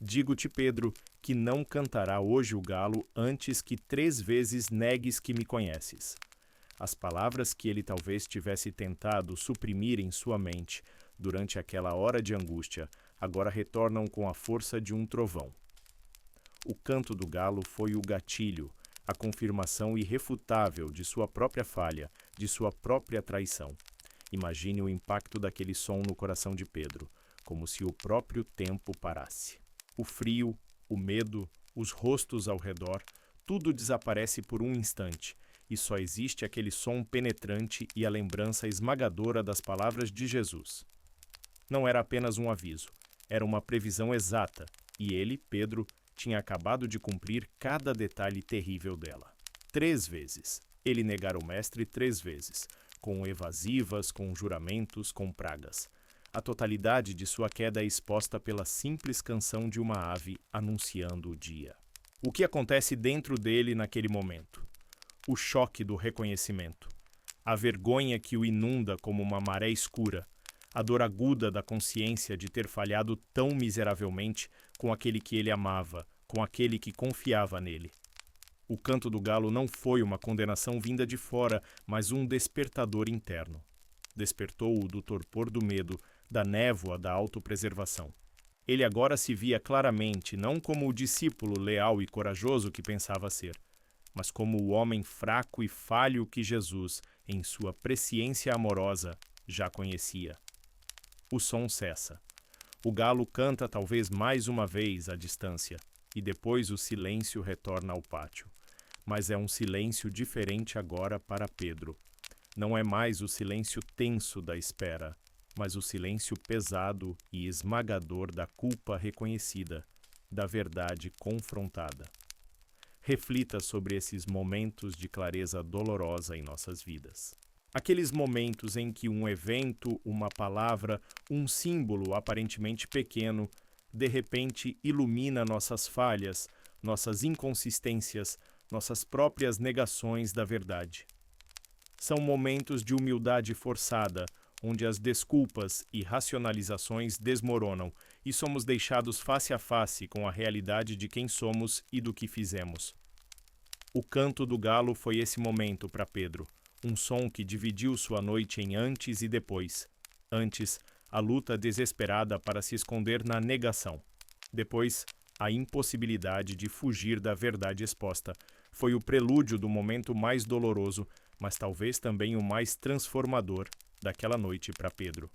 Digo-te, Pedro, que não cantará hoje o galo antes que 3 vezes negues que me conheces. As palavras que ele talvez tivesse tentado suprimir em sua mente durante aquela hora de angústia, agora retornam com a força de um trovão. O canto do galo foi o gatilho, a confirmação irrefutável de sua própria falha, de sua própria traição. Imagine o impacto daquele som no coração de Pedro, como se o próprio tempo parasse. O frio, o medo, os rostos ao redor, tudo desaparece por um instante, e só existe aquele som penetrante e a lembrança esmagadora das palavras de Jesus. Não era apenas um aviso, era uma previsão exata, e ele, Pedro, tinha acabado de cumprir cada detalhe terrível dela. 3 vezes. Ele negara o mestre 3 vezes, com evasivas, com juramentos, com pragas. A totalidade de sua queda é exposta pela simples canção de uma ave anunciando o dia. O que acontece dentro dele naquele momento? O choque do reconhecimento. A vergonha que o inunda como uma maré escura. A dor aguda da consciência de ter falhado tão miseravelmente com aquele que ele amava, com aquele que confiava nele. O canto do galo não foi uma condenação vinda de fora, mas um despertador interno. Despertou-o do torpor do medo, da névoa da autopreservação. Ele agora se via claramente não como o discípulo leal e corajoso que pensava ser, mas como o homem fraco e falho que Jesus, em sua presciência amorosa, já conhecia. O som cessa. O galo canta talvez mais uma vez à distância, e depois o silêncio retorna ao pátio. Mas é um silêncio diferente agora para Pedro. Não é mais o silêncio tenso da espera, mas o silêncio pesado e esmagador da culpa reconhecida, da verdade confrontada. Reflita sobre esses momentos de clareza dolorosa em nossas vidas. Aqueles momentos em que um evento, uma palavra, um símbolo aparentemente pequeno, de repente ilumina nossas falhas, nossas inconsistências, nossas próprias negações da verdade. São momentos de humildade forçada, onde as desculpas e racionalizações desmoronam e somos deixados face a face com a realidade de quem somos e do que fizemos. O canto do galo foi esse momento para Pedro, um som que dividiu sua noite em antes e depois. Antes, a luta desesperada para se esconder na negação. Depois, a impossibilidade de fugir da verdade exposta. Foi o prelúdio do momento mais doloroso, mas talvez também o mais transformador daquela noite para Pedro.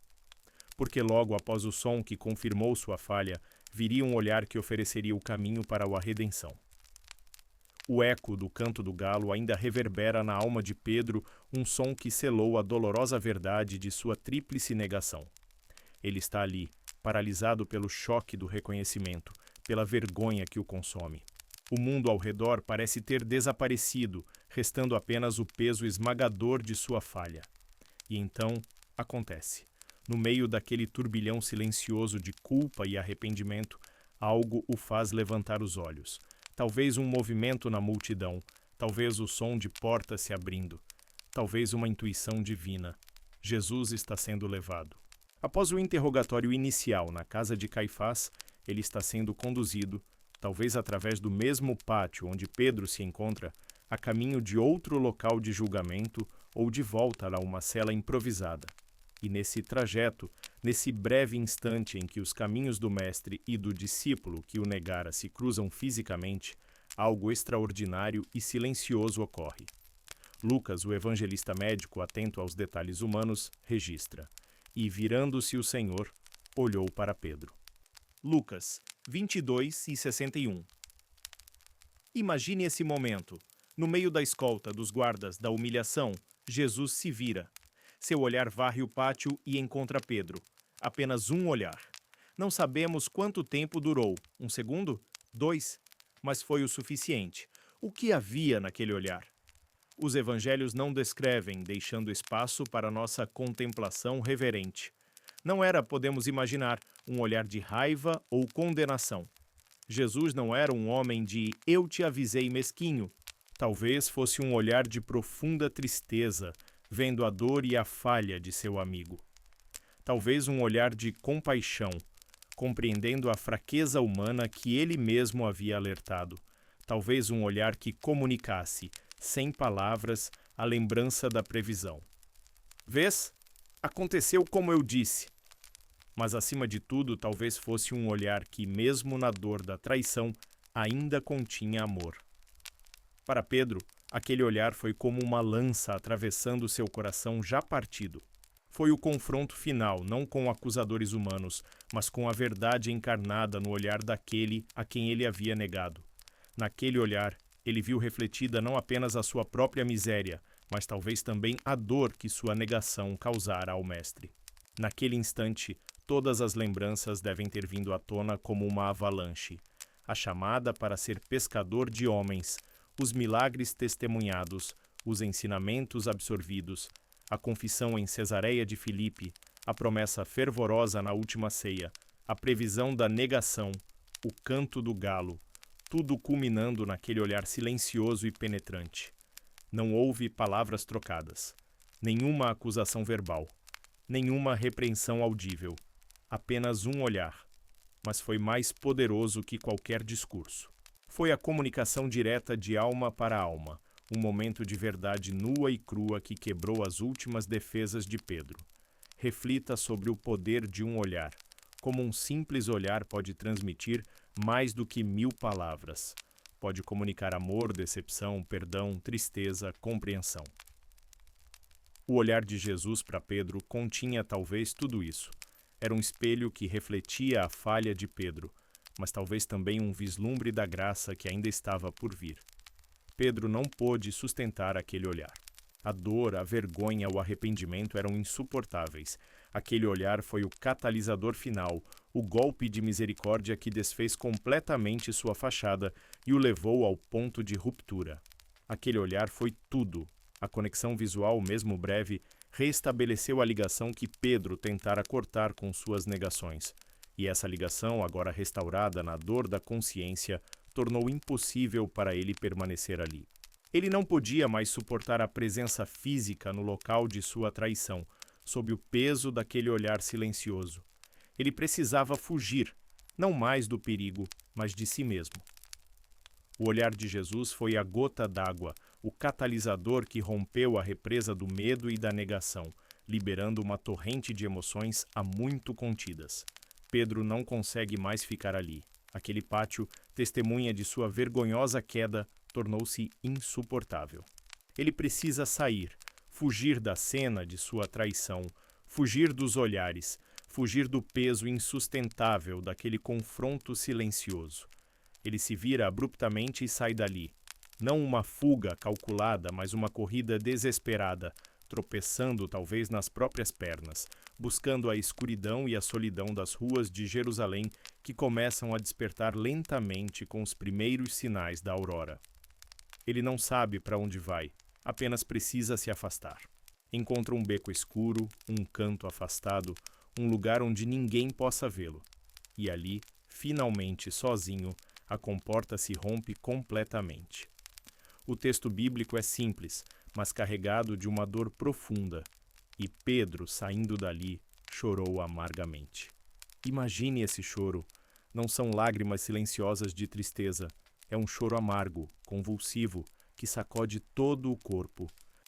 Porque logo após o som que confirmou sua falha, viria um olhar que ofereceria o caminho para a redenção. O eco do canto do galo ainda reverbera na alma de Pedro, um som que selou a dolorosa verdade de sua tríplice negação. Ele está ali, paralisado pelo choque do reconhecimento, pela vergonha que o consome. O mundo ao redor parece ter desaparecido, restando apenas o peso esmagador de sua falha. E então, acontece. No meio daquele turbilhão silencioso de culpa e arrependimento, algo o faz levantar os olhos. Talvez um movimento na multidão, talvez o som de portas se abrindo, talvez uma intuição divina. Jesus está sendo levado. Após o interrogatório inicial na casa de Caifás, ele está sendo conduzido, talvez através do mesmo pátio onde Pedro se encontra, a caminho de outro local de julgamento ou de volta a uma cela improvisada. E nesse trajeto, nesse breve instante em que os caminhos do mestre e do discípulo que o negara se cruzam fisicamente, algo extraordinário e silencioso ocorre. Lucas, o evangelista médico atento aos detalhes humanos, registra: "E virando-se o Senhor, olhou para Pedro." Lucas 22:61. Imagine esse momento. No meio da escolta dos guardas da humilhação, Jesus se vira. Seu olhar varre o pátio e encontra Pedro. Apenas um olhar. Não sabemos quanto tempo durou. 1 segundo? 2? Mas foi o suficiente. O que havia naquele olhar? Os evangelhos não descrevem, deixando espaço para nossa contemplação reverente. Não era, podemos imaginar, um olhar de raiva ou condenação. Jesus não era um homem de "eu te avisei, mesquinho". Talvez fosse um olhar de profunda tristeza, vendo a dor e a falha de seu amigo. Talvez um olhar de compaixão, compreendendo a fraqueza humana que ele mesmo havia alertado. Talvez um olhar que comunicasse, sem palavras, a lembrança da previsão. Vês? Aconteceu como eu disse. Mas, acima de tudo, talvez fosse um olhar que, mesmo na dor da traição, ainda continha amor. Para Pedro, aquele olhar foi como uma lança atravessando seu coração já partido. Foi o confronto final, não com acusadores humanos, mas com a verdade encarnada no olhar daquele a quem ele havia negado. Naquele olhar, ele viu refletida não apenas a sua própria miséria, mas talvez também a dor que sua negação causara ao Mestre. Naquele instante, todas as lembranças devem ter vindo à tona como uma avalanche. A chamada para ser pescador de homens, os milagres testemunhados, os ensinamentos absorvidos, a confissão em Cesareia de Filipe, a promessa fervorosa na última ceia, a previsão da negação, o canto do galo, tudo culminando naquele olhar silencioso e penetrante. Não houve palavras trocadas, nenhuma acusação verbal, nenhuma repreensão audível, apenas um olhar, mas foi mais poderoso que qualquer discurso. Foi a comunicação direta de alma para alma, um momento de verdade nua e crua que quebrou as últimas defesas de Pedro. Reflita sobre o poder de um olhar, como um simples olhar pode transmitir mais do que 1000 palavras. Pode comunicar amor, decepção, perdão, tristeza, compreensão. O olhar de Jesus para Pedro continha talvez tudo isso. Era um espelho que refletia a falha de Pedro, mas talvez também um vislumbre da graça que ainda estava por vir. Pedro não pôde sustentar aquele olhar. A dor, a vergonha, o arrependimento eram insuportáveis. Aquele olhar foi o catalisador final, o golpe de misericórdia que desfez completamente sua fachada e o levou ao ponto de ruptura. Aquele olhar foi tudo. A conexão visual, mesmo breve, reestabeleceu a ligação que Pedro tentara cortar com suas negações. E essa ligação, agora restaurada na dor da consciência, tornou impossível para ele permanecer ali. Ele não podia mais suportar a presença física no local de sua traição, sob o peso daquele olhar silencioso. Ele precisava fugir, não mais do perigo, mas de si mesmo. O olhar de Jesus foi a gota d'água, o catalisador que rompeu a represa do medo e da negação, liberando uma torrente de emoções há muito contidas. Pedro não consegue mais ficar ali. Aquele pátio, testemunha de sua vergonhosa queda, tornou-se insuportável. Ele precisa sair, fugir da cena de sua traição, fugir dos olhares, fugir do peso insustentável daquele confronto silencioso. Ele se vira abruptamente e sai dali. Não uma fuga calculada, mas uma corrida desesperada, tropeçando talvez nas próprias pernas, buscando a escuridão e a solidão das ruas de Jerusalém que começam a despertar lentamente com os primeiros sinais da aurora. Ele não sabe para onde vai, apenas precisa se afastar. Encontra um beco escuro, um canto afastado, um lugar onde ninguém possa vê-lo. E ali, finalmente sozinho, a comporta se rompe completamente. O texto bíblico é simples, mas carregado de uma dor profunda. E Pedro, saindo dali, chorou amargamente. Imagine esse choro. Não são lágrimas silenciosas de tristeza. É um choro amargo, convulsivo, que sacode todo o corpo.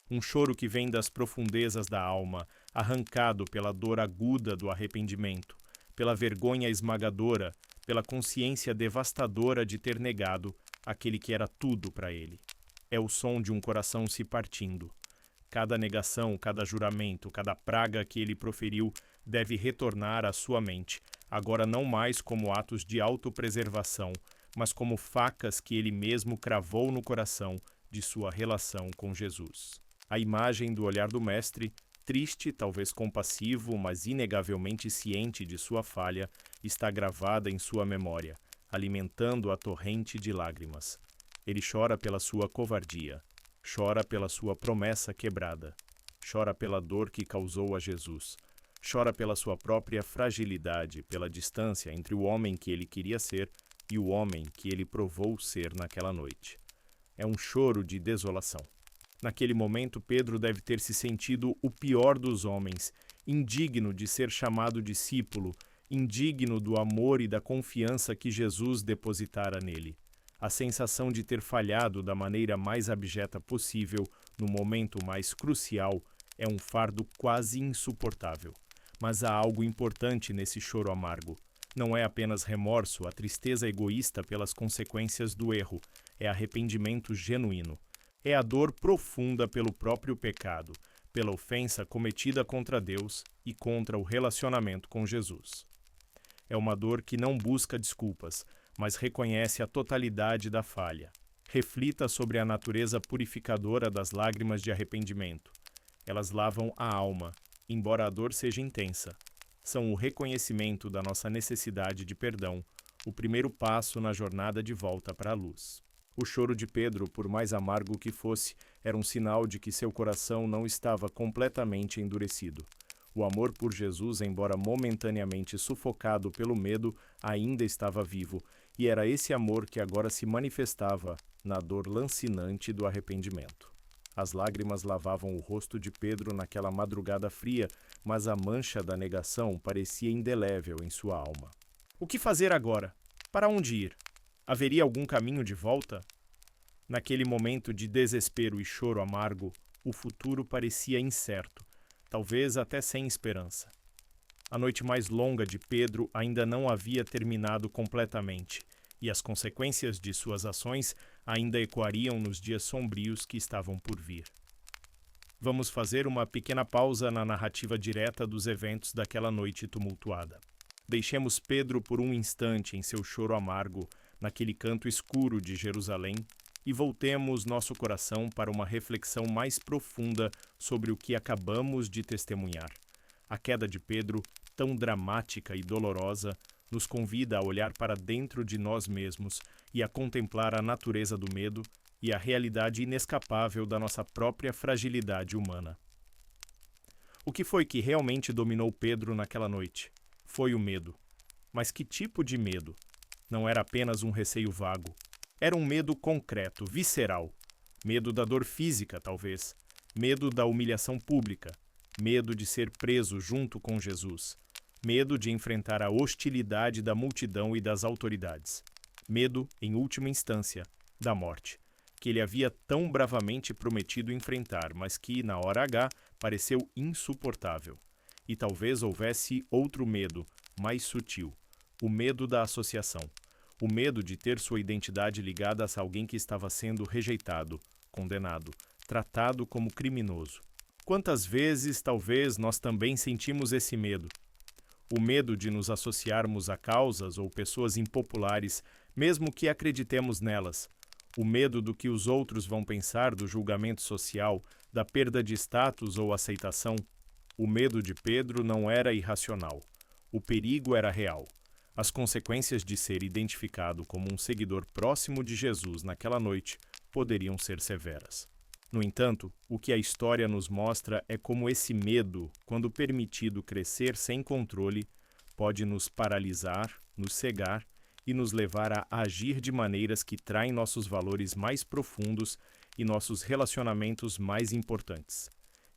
Um choro que vem das profundezas da alma, arrancado pela dor aguda do arrependimento, pela vergonha esmagadora, pela consciência devastadora de ter negado aquele que era tudo para ele. É o som de um coração se partindo. Cada negação, cada juramento, cada praga que ele proferiu deve retornar à sua mente, agora não mais como atos de autopreservação, mas como facas que ele mesmo cravou no coração de sua relação com Jesus. A imagem do olhar do Mestre, triste, talvez compassivo, mas inegavelmente ciente de sua falha, está gravada em sua memória, alimentando a torrente de lágrimas. Ele chora pela sua covardia, chora pela sua promessa quebrada, chora pela dor que causou a Jesus, chora pela sua própria fragilidade, pela distância entre o homem que ele queria ser e o homem que ele provou ser naquela noite. É um choro de desolação. Naquele momento, Pedro deve ter se sentido o pior dos homens, indigno de ser chamado discípulo, indigno do amor e da confiança que Jesus depositara nele. A sensação de ter falhado da maneira mais abjeta possível, no momento mais crucial, é um fardo quase insuportável. Mas há algo importante nesse choro amargo. Não é apenas remorso, a tristeza egoísta pelas consequências do erro, é arrependimento genuíno. É a dor profunda pelo próprio pecado, pela ofensa cometida contra Deus e contra o relacionamento com Jesus. É uma dor que não busca desculpas, mas reconhece a totalidade da falha. Reflita sobre a natureza purificadora das lágrimas de arrependimento. Elas lavam a alma, embora a dor seja intensa. São o reconhecimento da nossa necessidade de perdão, o primeiro passo na jornada de volta para a luz. O choro de Pedro, por mais amargo que fosse, era um sinal de que seu coração não estava completamente endurecido. O amor por Jesus, embora momentaneamente sufocado pelo medo, ainda estava vivo, e era esse amor que agora se manifestava na dor lancinante do arrependimento. As lágrimas lavavam o rosto de Pedro naquela madrugada fria, mas a mancha da negação parecia indelével em sua alma. O que fazer agora? Para onde ir? Haveria algum caminho de volta? Naquele momento de desespero e choro amargo, o futuro parecia incerto, talvez até sem esperança. A noite mais longa de Pedro ainda não havia terminado completamente, e as consequências de suas ações ainda ecoariam nos dias sombrios que estavam por vir. Vamos fazer uma pequena pausa na narrativa direta dos eventos daquela noite tumultuada. Deixemos Pedro por um instante em seu choro amargo, naquele canto escuro de Jerusalém, e voltemos nosso coração para uma reflexão mais profunda sobre o que acabamos de testemunhar. A queda de Pedro, tão dramática e dolorosa, nos convida a olhar para dentro de nós mesmos e a contemplar a natureza do medo e a realidade inescapável da nossa própria fragilidade humana. O que foi que realmente dominou Pedro naquela noite? Foi o medo. Mas que tipo de medo? Não era apenas um receio vago. Era um medo concreto, visceral. Medo da dor física, talvez. Medo da humilhação pública. Medo de ser preso junto com Jesus. Medo de enfrentar a hostilidade da multidão e das autoridades. Medo, em última instância, da morte, que ele havia tão bravamente prometido enfrentar, mas que, na hora H, pareceu insuportável. E talvez houvesse outro medo, mais sutil. O medo da associação. O medo de ter sua identidade ligada a alguém que estava sendo rejeitado, condenado, tratado como criminoso. Quantas vezes, talvez, nós também sentimos esse medo? O medo de nos associarmos a causas ou pessoas impopulares, mesmo que acreditemos nelas. O medo do que os outros vão pensar do julgamento social, da perda de status ou aceitação. O medo de Pedro não era irracional. O perigo era real. As consequências de ser identificado como um seguidor próximo de Jesus naquela noite poderiam ser severas. No entanto, o que a história nos mostra é como esse medo, quando permitido crescer sem controle, pode nos paralisar, nos cegar e nos levar a agir de maneiras que traem nossos valores mais profundos e nossos relacionamentos mais importantes.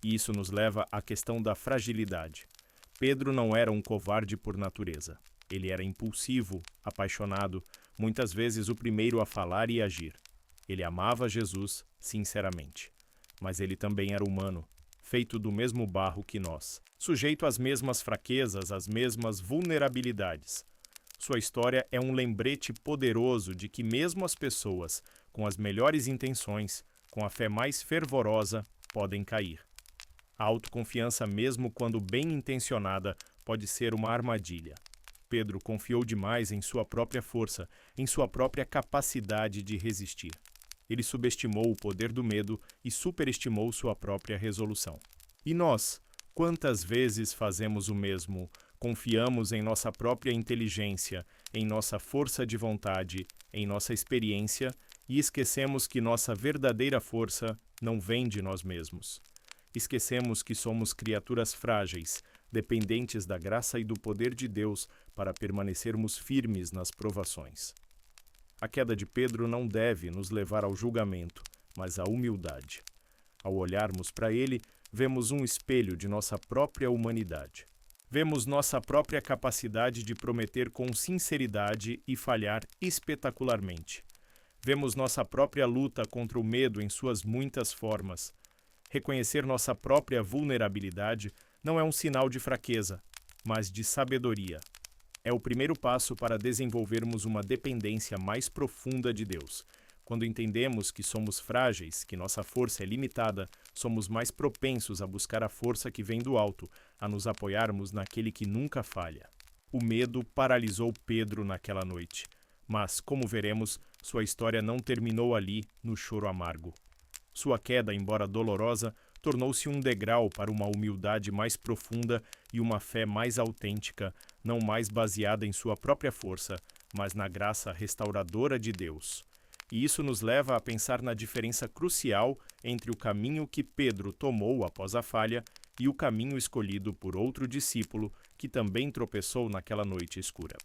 E isso nos leva à questão da fragilidade. Pedro não era um covarde por natureza. Ele era impulsivo, apaixonado, muitas vezes o primeiro a falar e agir. Ele amava Jesus sinceramente. Mas ele também era humano, feito do mesmo barro que nós, sujeito às mesmas fraquezas, às mesmas vulnerabilidades. Sua história é um lembrete poderoso de que mesmo as pessoas com as melhores intenções, com a fé mais fervorosa, podem cair. A autoconfiança, mesmo quando bem intencionada, pode ser uma armadilha. Pedro confiou demais em sua própria força, em sua própria capacidade de resistir. Ele subestimou o poder do medo e superestimou sua própria resolução. E nós, quantas vezes fazemos o mesmo? Confiamos em nossa própria inteligência, em nossa força de vontade, em nossa experiência e esquecemos que nossa verdadeira força não vem de nós mesmos. Esquecemos que somos criaturas frágeis, dependentes da graça e do poder de Deus para permanecermos firmes nas provações. A queda de Pedro não deve nos levar ao julgamento, mas à humildade. Ao olharmos para ele, vemos um espelho de nossa própria humanidade. Vemos nossa própria capacidade de prometer com sinceridade e falhar espetacularmente. Vemos nossa própria luta contra o medo em suas muitas formas. Reconhecer nossa própria vulnerabilidade não é um sinal de fraqueza, mas de sabedoria. É o primeiro passo para desenvolvermos uma dependência mais profunda de Deus. Quando entendemos que somos frágeis, que nossa força é limitada, somos mais propensos a buscar a força que vem do alto, a nos apoiarmos naquele que nunca falha. O medo paralisou Pedro naquela noite, mas, como veremos, sua história não terminou ali, no choro amargo. Sua queda, embora dolorosa, tornou-se um degrau para uma humildade mais profunda e uma fé mais autêntica, não mais baseada em sua própria força, mas na graça restauradora de Deus. E isso nos leva a pensar na diferença crucial entre o caminho que Pedro tomou após a falha e o caminho escolhido por outro discípulo que também tropeçou naquela noite escura.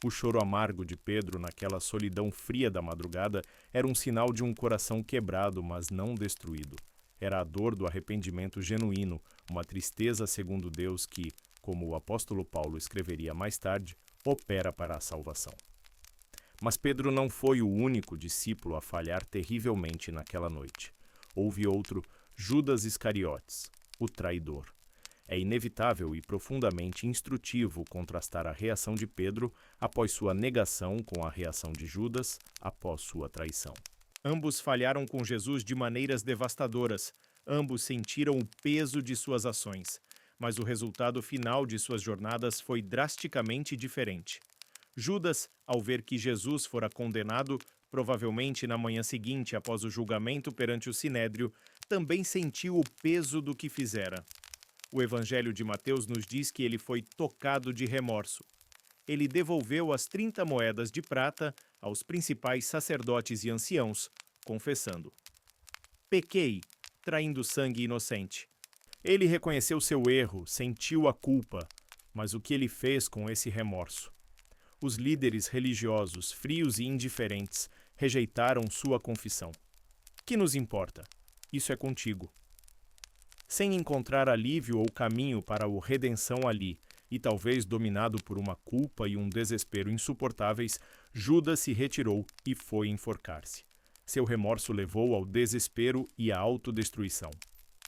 O choro amargo de Pedro naquela solidão fria da madrugada era um sinal de um coração quebrado, mas não destruído. Era a dor do arrependimento genuíno, uma tristeza segundo Deus que, como o apóstolo Paulo escreveria mais tarde, opera para a salvação. Mas Pedro não foi o único discípulo a falhar terrivelmente naquela noite. Houve outro, Judas Iscariotes, o traidor. É inevitável e profundamente instrutivo contrastar a reação de Pedro após sua negação com a reação de Judas após sua traição. Ambos falharam com Jesus de maneiras devastadoras. Ambos sentiram o peso de suas ações, mas o resultado final de suas jornadas foi drasticamente diferente. Judas, ao ver que Jesus fora condenado, provavelmente na manhã seguinte após o julgamento perante o Sinédrio, também sentiu o peso do que fizera. O Evangelho de Mateus nos diz que ele foi tocado de remorso. Ele devolveu as 30 moedas de prata aos principais sacerdotes e anciãos, confessando: pequei, traindo sangue inocente. Ele reconheceu seu erro, sentiu a culpa, mas o que ele fez com esse remorso? Os líderes religiosos, frios e indiferentes, rejeitaram sua confissão. Que nos importa? Isso é contigo. Sem encontrar alívio ou caminho para a redenção ali, e talvez dominado por uma culpa e um desespero insuportáveis, Judas se retirou e foi enforcar-se. Seu remorso levou ao desespero e à autodestruição.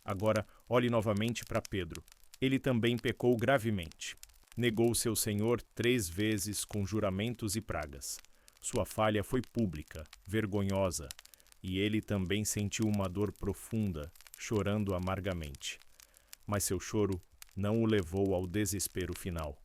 Agora, olhe novamente para Pedro. Ele também pecou gravemente. Negou seu Senhor 3 vezes com juramentos e pragas. Sua falha foi pública, vergonhosa, e ele também sentiu uma dor profunda, chorando amargamente. Mas seu choro não o levou ao desespero final.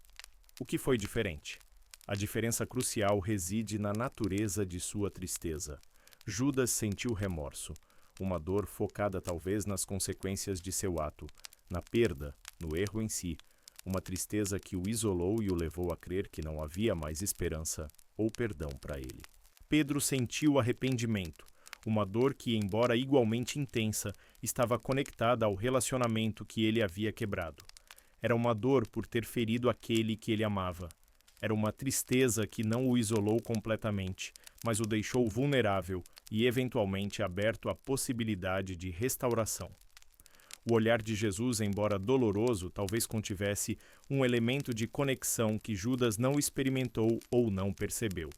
O que foi diferente? A diferença crucial reside na natureza de sua tristeza. Judas sentiu remorso, uma dor focada talvez nas consequências de seu ato, na perda, no erro em si, uma tristeza que o isolou e o levou a crer que não havia mais esperança ou perdão para ele. Pedro sentiu arrependimento, uma dor que, embora igualmente intensa, estava conectada ao relacionamento que ele havia quebrado. Era uma dor por ter ferido aquele que ele amava. Era uma tristeza que não o isolou completamente, mas o deixou vulnerável e eventualmente aberto à possibilidade de restauração. O olhar de Jesus, embora doloroso, talvez contivesse um elemento de conexão que Judas não experimentou ou não percebeu.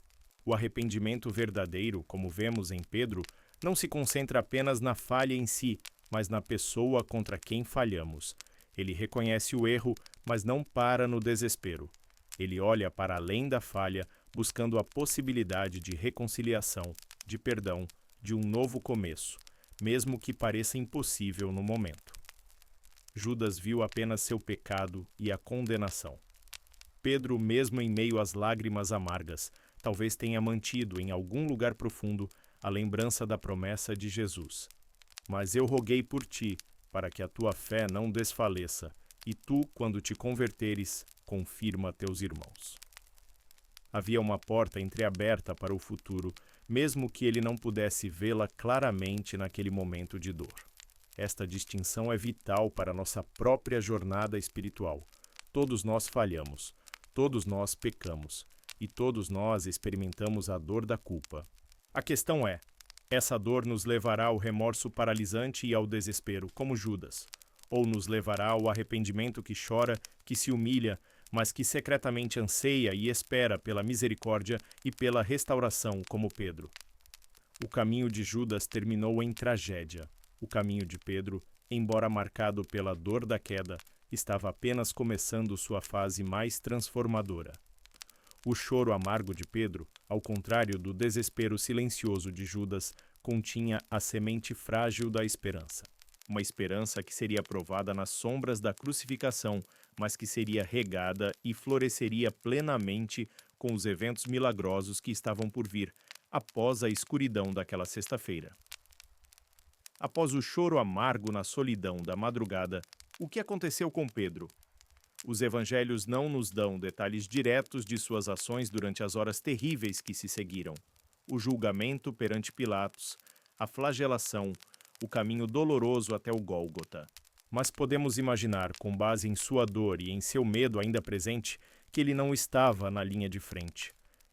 O arrependimento verdadeiro, como vemos em Pedro, não se concentra apenas na falha em si, mas na pessoa contra quem falhamos. Ele reconhece o erro, mas não para no desespero. Ele olha para além da falha, buscando a possibilidade de reconciliação, de perdão, de um novo começo, mesmo que pareça impossível no momento. Judas viu apenas seu pecado e a condenação. Pedro, mesmo em meio às lágrimas amargas, talvez tenha mantido em algum lugar profundo a lembrança da promessa de Jesus. Mas eu roguei por ti, para que a tua fé não desfaleça, e tu, quando te converteres, confirma teus irmãos. Havia uma porta entreaberta para o futuro, mesmo que ele não pudesse vê-la claramente naquele momento de dor. Esta distinção é vital para nossa própria jornada espiritual. Todos nós falhamos, todos nós pecamos, e todos nós experimentamos a dor da culpa. A questão é, essa dor nos levará ao remorso paralisante e ao desespero, como Judas, ou nos levará ao arrependimento que chora, que se humilha, mas que secretamente anseia e espera pela misericórdia e pela restauração, como Pedro. O caminho de Judas terminou em tragédia. O caminho de Pedro, embora marcado pela dor da queda, estava apenas começando sua fase mais transformadora. O choro amargo de Pedro, ao contrário do desespero silencioso de Judas, continha a semente frágil da esperança. Uma esperança que seria provada nas sombras da crucificação, mas que seria regada e floresceria plenamente com os eventos milagrosos que estavam por vir, após a escuridão daquela sexta-feira. Após o choro amargo na solidão da madrugada, o que aconteceu com Pedro? Os evangelhos não nos dão detalhes diretos de suas ações durante as horas terríveis que se seguiram. O julgamento perante Pilatos, a flagelação, o caminho doloroso até o Gólgota. Mas podemos imaginar, com base em sua dor e em seu medo ainda presente, que ele não estava na linha de frente.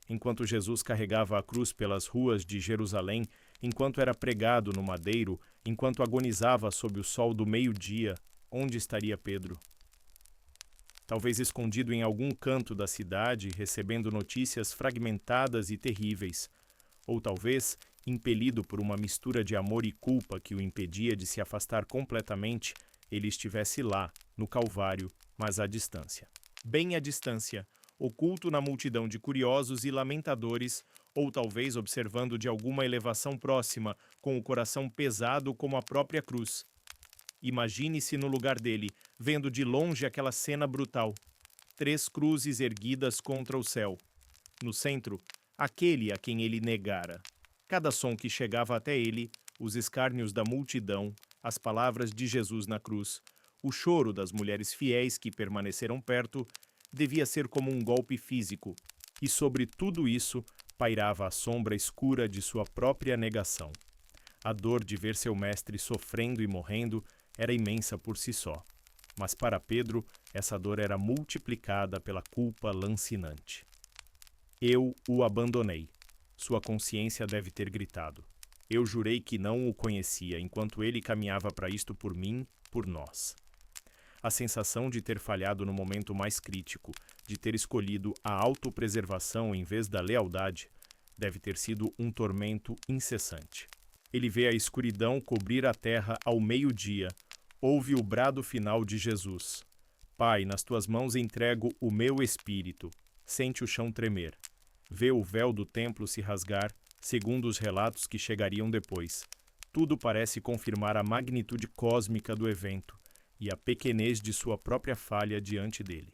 Enquanto Jesus carregava a cruz pelas ruas de Jerusalém, enquanto era pregado no madeiro, enquanto agonizava sob o sol do meio-dia, onde estaria Pedro? Talvez escondido em algum canto da cidade, recebendo notícias fragmentadas e terríveis, ou talvez impelido por uma mistura de amor e culpa que o impedia de se afastar completamente, ele estivesse lá, no Calvário, mas à distância. Bem à distância, oculto na multidão de curiosos e lamentadores, ou talvez observando de alguma elevação próxima, com o coração pesado como a própria cruz. Imagine-se no lugar dele, vendo de longe aquela cena brutal. 3 cruzes erguidas contra o céu. No centro, aquele a quem ele negara. Cada som que chegava até ele, os escárnios da multidão, as palavras de Jesus na cruz, o choro das mulheres fiéis que permaneceram perto, devia ser como um golpe físico, e sobre tudo isso pairava a sombra escura de sua própria negação. A dor de ver seu mestre sofrendo e morrendo era imensa por si só, mas para Pedro essa dor era multiplicada pela culpa lancinante. Eu o abandonei. Sua consciência deve ter gritado. Eu jurei que não o conhecia, enquanto ele caminhava para isto por mim, por nós. A sensação de ter falhado no momento mais crítico, de ter escolhido a autopreservação em vez da lealdade, deve ter sido um tormento incessante. Ele vê a escuridão cobrir a terra ao meio-dia, ouve o brado final de Jesus. Pai, nas tuas mãos entrego o meu espírito. Sente o chão tremer. Vê o véu do templo se rasgar, segundo os relatos que chegariam depois. Tudo parece confirmar a magnitude cósmica do evento e a pequenez de sua própria falha diante dele.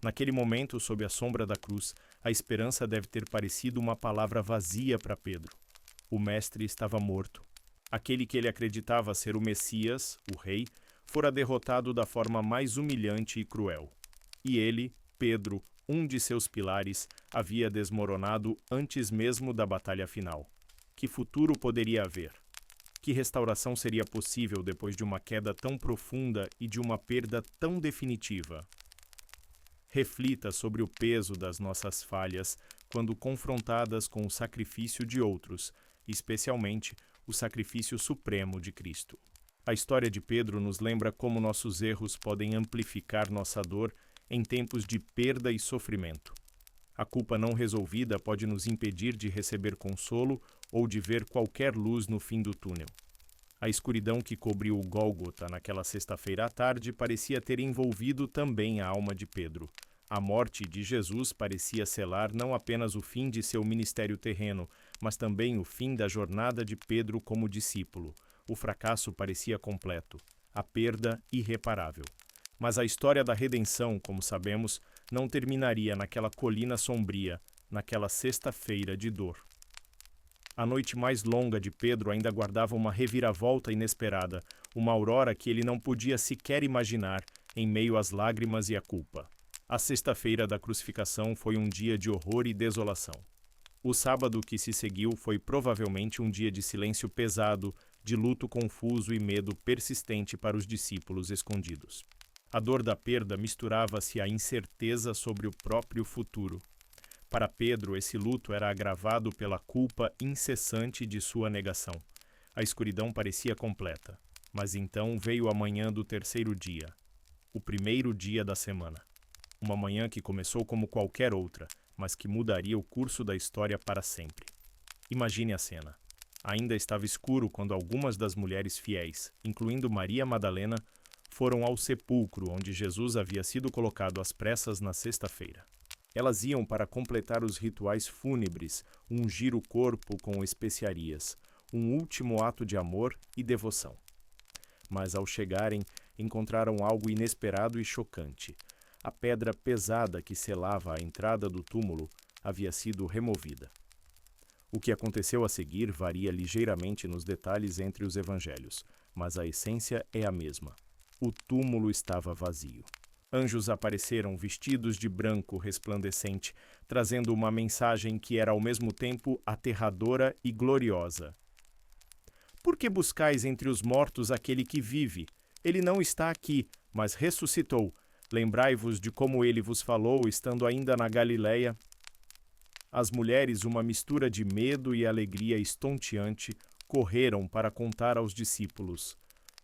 Naquele momento, sob a sombra da cruz, a esperança deve ter parecido uma palavra vazia para Pedro. O mestre estava morto. Aquele que ele acreditava ser o Messias, o rei, fora derrotado da forma mais humilhante e cruel. E ele, Pedro, um de seus pilares, havia desmoronado antes mesmo da batalha final. Que futuro poderia haver? Que restauração seria possível depois de uma queda tão profunda e de uma perda tão definitiva? Reflita sobre o peso das nossas falhas quando confrontadas com o sacrifício de outros, especialmente o sacrifício supremo de Cristo. A história de Pedro nos lembra como nossos erros podem amplificar nossa dor em tempos de perda e sofrimento. A culpa não resolvida pode nos impedir de receber consolo ou de ver qualquer luz no fim do túnel. A escuridão que cobriu o Gólgota naquela sexta-feira à tarde parecia ter envolvido também a alma de Pedro. A morte de Jesus parecia selar não apenas o fim de seu ministério terreno, mas também o fim da jornada de Pedro como discípulo. O fracasso parecia completo, a perda irreparável. Mas a história da redenção, como sabemos, não terminaria naquela colina sombria, naquela sexta-feira de dor. A noite mais longa de Pedro ainda guardava uma reviravolta inesperada, uma aurora que ele não podia sequer imaginar, em meio às lágrimas e à culpa. A sexta-feira da crucificação foi um dia de horror e desolação. O sábado que se seguiu foi provavelmente um dia de silêncio pesado, de luto confuso e medo persistente para os discípulos escondidos. A dor da perda misturava-se à incerteza sobre o próprio futuro. Para Pedro, esse luto era agravado pela culpa incessante de sua negação. A escuridão parecia completa. Mas então veio a manhã do terceiro dia, o primeiro dia da semana. Uma manhã que começou como qualquer outra, mas que mudaria o curso da história para sempre. Imagine a cena. Ainda estava escuro quando algumas das mulheres fiéis, incluindo Maria Madalena, foram ao sepulcro onde Jesus havia sido colocado às pressas na sexta-feira. Elas iam para completar os rituais fúnebres, ungir o corpo com especiarias, um último ato de amor e devoção. Mas ao chegarem, encontraram algo inesperado e chocante. A pedra pesada que selava a entrada do túmulo havia sido removida. O que aconteceu a seguir varia ligeiramente nos detalhes entre os evangelhos, mas a essência é a mesma. O túmulo estava vazio. Anjos apareceram vestidos de branco resplandecente, trazendo uma mensagem que era ao mesmo tempo aterradora e gloriosa. Por que buscais entre os mortos aquele que vive? Ele não está aqui, mas ressuscitou. Lembrai-vos de como ele vos falou, estando ainda na Galileia. As mulheres, uma mistura de medo e alegria estonteante, correram para contar aos discípulos.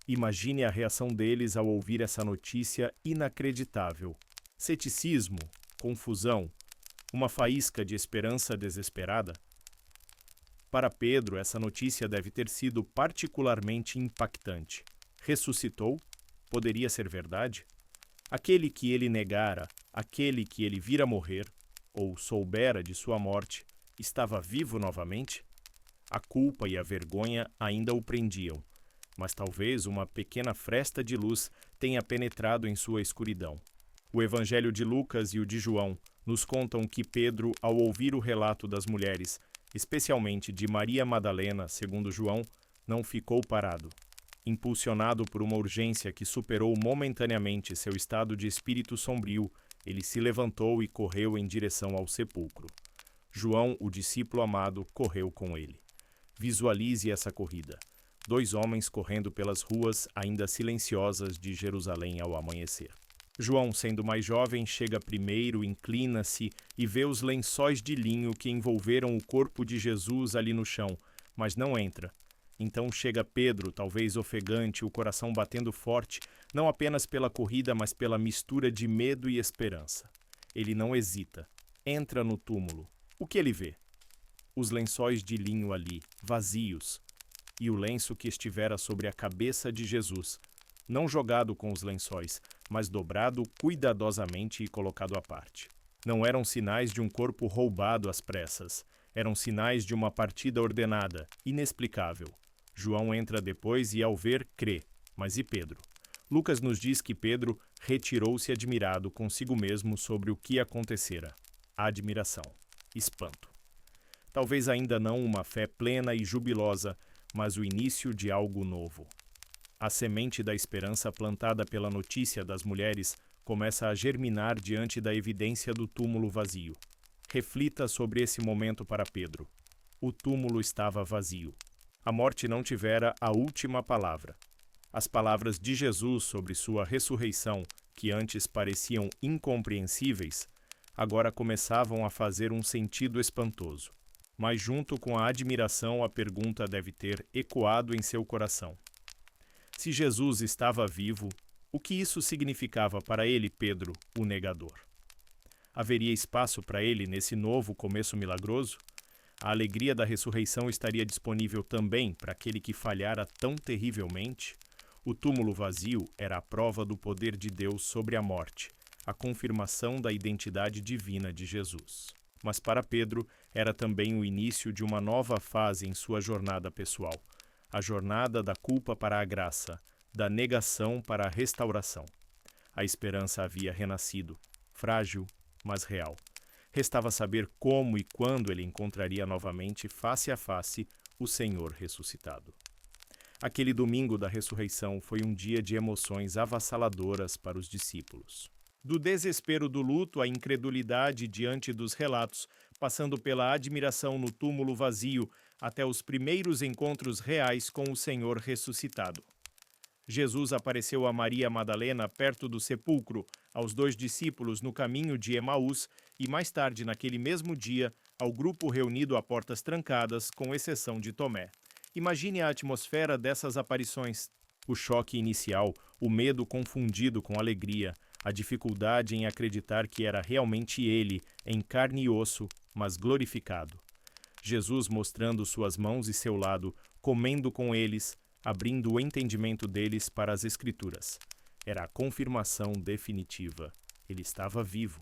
Imagine a reação deles ao ouvir essa notícia inacreditável. Ceticismo, confusão, uma faísca de esperança desesperada. Para Pedro, essa notícia deve ter sido particularmente impactante. Ressuscitou? Poderia ser verdade? Aquele que ele negara, aquele que ele vira morrer, ou soubera de sua morte, estava vivo novamente? A culpa e a vergonha ainda o prendiam, mas talvez uma pequena fresta de luz tenha penetrado em sua escuridão. O Evangelho de Lucas e o de João nos contam que Pedro, ao ouvir o relato das mulheres, especialmente de Maria Madalena, segundo João, não ficou parado. Impulsionado por uma urgência que superou momentaneamente seu estado de espírito sombrio, ele se levantou e correu em direção ao sepulcro. João, o discípulo amado, correu com ele. Visualize essa corrida. 2 homens correndo pelas ruas ainda silenciosas de Jerusalém ao amanhecer. João, sendo mais jovem, chega primeiro, inclina-se e vê os lençóis de linho que envolveram o corpo de Jesus ali no chão, mas não entra. Então chega Pedro, talvez ofegante, o coração batendo forte, não apenas pela corrida, mas pela mistura de medo e esperança. Ele não hesita. Entra no túmulo. O que ele vê? Os lençóis de linho ali, vazios, e o lenço que estivera sobre a cabeça de Jesus, não jogado com os lençóis, mas dobrado cuidadosamente e colocado à parte. Não eram sinais de um corpo roubado às pressas, eram sinais de uma partida ordenada, inexplicável. João entra depois e, ao ver, crê. Mas e Pedro? Lucas nos diz que Pedro retirou-se admirado consigo mesmo sobre o que acontecera. Admiração, espanto. Talvez ainda não uma fé plena e jubilosa, mas o início de algo novo. A semente da esperança plantada pela notícia das mulheres começa a germinar diante da evidência do túmulo vazio. Reflita sobre esse momento para Pedro. O túmulo estava vazio. A morte não tivera a última palavra. As palavras de Jesus sobre sua ressurreição, que antes pareciam incompreensíveis, agora começavam a fazer um sentido espantoso. Mas junto com a admiração, a pergunta deve ter ecoado em seu coração. Se Jesus estava vivo, o que isso significava para ele, Pedro, o negador? Haveria espaço para ele nesse novo começo milagroso? A alegria da ressurreição estaria disponível também para aquele que falhara tão terrivelmente? O túmulo vazio era a prova do poder de Deus sobre a morte, a confirmação da identidade divina de Jesus. Mas para Pedro, era também o início de uma nova fase em sua jornada pessoal, a jornada da culpa para a graça, da negação para a restauração. A esperança havia renascido, frágil, mas real. Restava saber como e quando ele encontraria novamente, face a face, o Senhor ressuscitado. Aquele domingo da ressurreição foi um dia de emoções avassaladoras para os discípulos. Do desespero do luto à incredulidade diante dos relatos, passando pela admiração no túmulo vazio, até os primeiros encontros reais com o Senhor ressuscitado. Jesus apareceu a Maria Madalena perto do sepulcro, aos 2 discípulos no caminho de Emaús e mais tarde naquele mesmo dia ao grupo reunido a portas trancadas, com exceção de Tomé. Imagine a atmosfera dessas aparições. O choque inicial, o medo confundido com alegria, a dificuldade em acreditar que era realmente ele, em carne e osso, mas glorificado. Jesus mostrando suas mãos e seu lado, comendo com eles, abrindo o entendimento deles para as Escrituras. Era a confirmação definitiva. Ele estava vivo.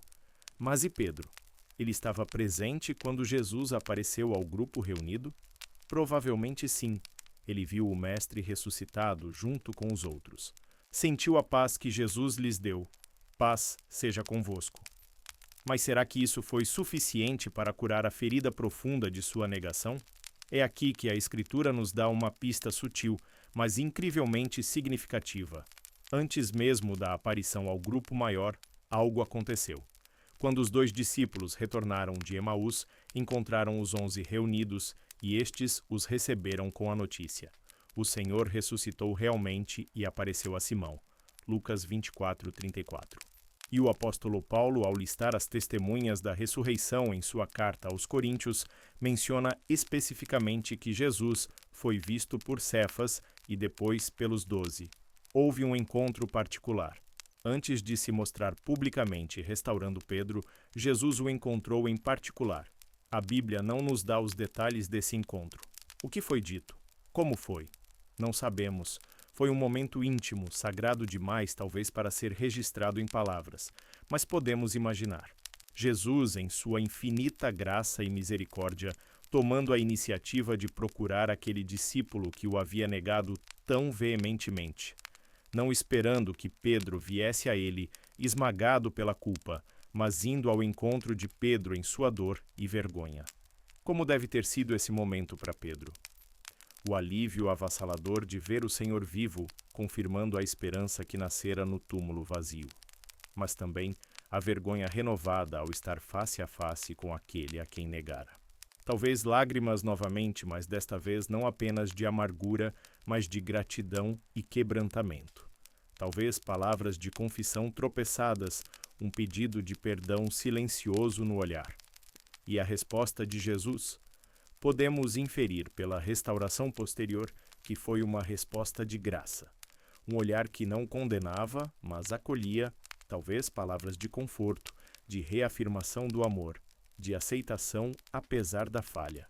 Mas e Pedro? Ele estava presente quando Jesus apareceu ao grupo reunido? Provavelmente sim. Ele viu o Mestre ressuscitado junto com os outros. Sentiu a paz que Jesus lhes deu. Paz seja convosco. Mas será que isso foi suficiente para curar a ferida profunda de sua negação? É aqui que a Escritura nos dá uma pista sutil, mas incrivelmente significativa. Antes mesmo da aparição ao grupo maior, algo aconteceu. Quando os 2 discípulos retornaram de Emaús, encontraram os 11 reunidos e estes os receberam com a notícia: o Senhor ressuscitou realmente e apareceu a Simão. Lucas 24:34. E o apóstolo Paulo, ao listar as testemunhas da ressurreição em sua carta aos Coríntios, menciona especificamente que Jesus foi visto por Cefas e depois pelos 12. Houve um encontro particular. Antes de se mostrar publicamente restaurando Pedro, Jesus o encontrou em particular. A Bíblia não nos dá os detalhes desse encontro. O que foi dito? Como foi? Não sabemos. Foi um momento íntimo, sagrado demais talvez para ser registrado em palavras, mas podemos imaginar. Jesus, em sua infinita graça e misericórdia, tomando a iniciativa de procurar aquele discípulo que o havia negado tão veementemente, não esperando que Pedro viesse a ele, esmagado pela culpa, mas indo ao encontro de Pedro em sua dor e vergonha. Como deve ter sido esse momento para Pedro? O alívio avassalador de ver o Senhor vivo, confirmando a esperança que nascera no túmulo vazio. Mas também a vergonha renovada ao estar face a face com aquele a quem negara. Talvez lágrimas novamente, mas desta vez não apenas de amargura, mas de gratidão e quebrantamento. Talvez palavras de confissão tropeçadas, um pedido de perdão silencioso no olhar. E a resposta de Jesus? Podemos inferir pela restauração posterior que foi uma resposta de graça. Um olhar que não condenava, mas acolhia, talvez palavras de conforto, de reafirmação do amor, de aceitação apesar da falha.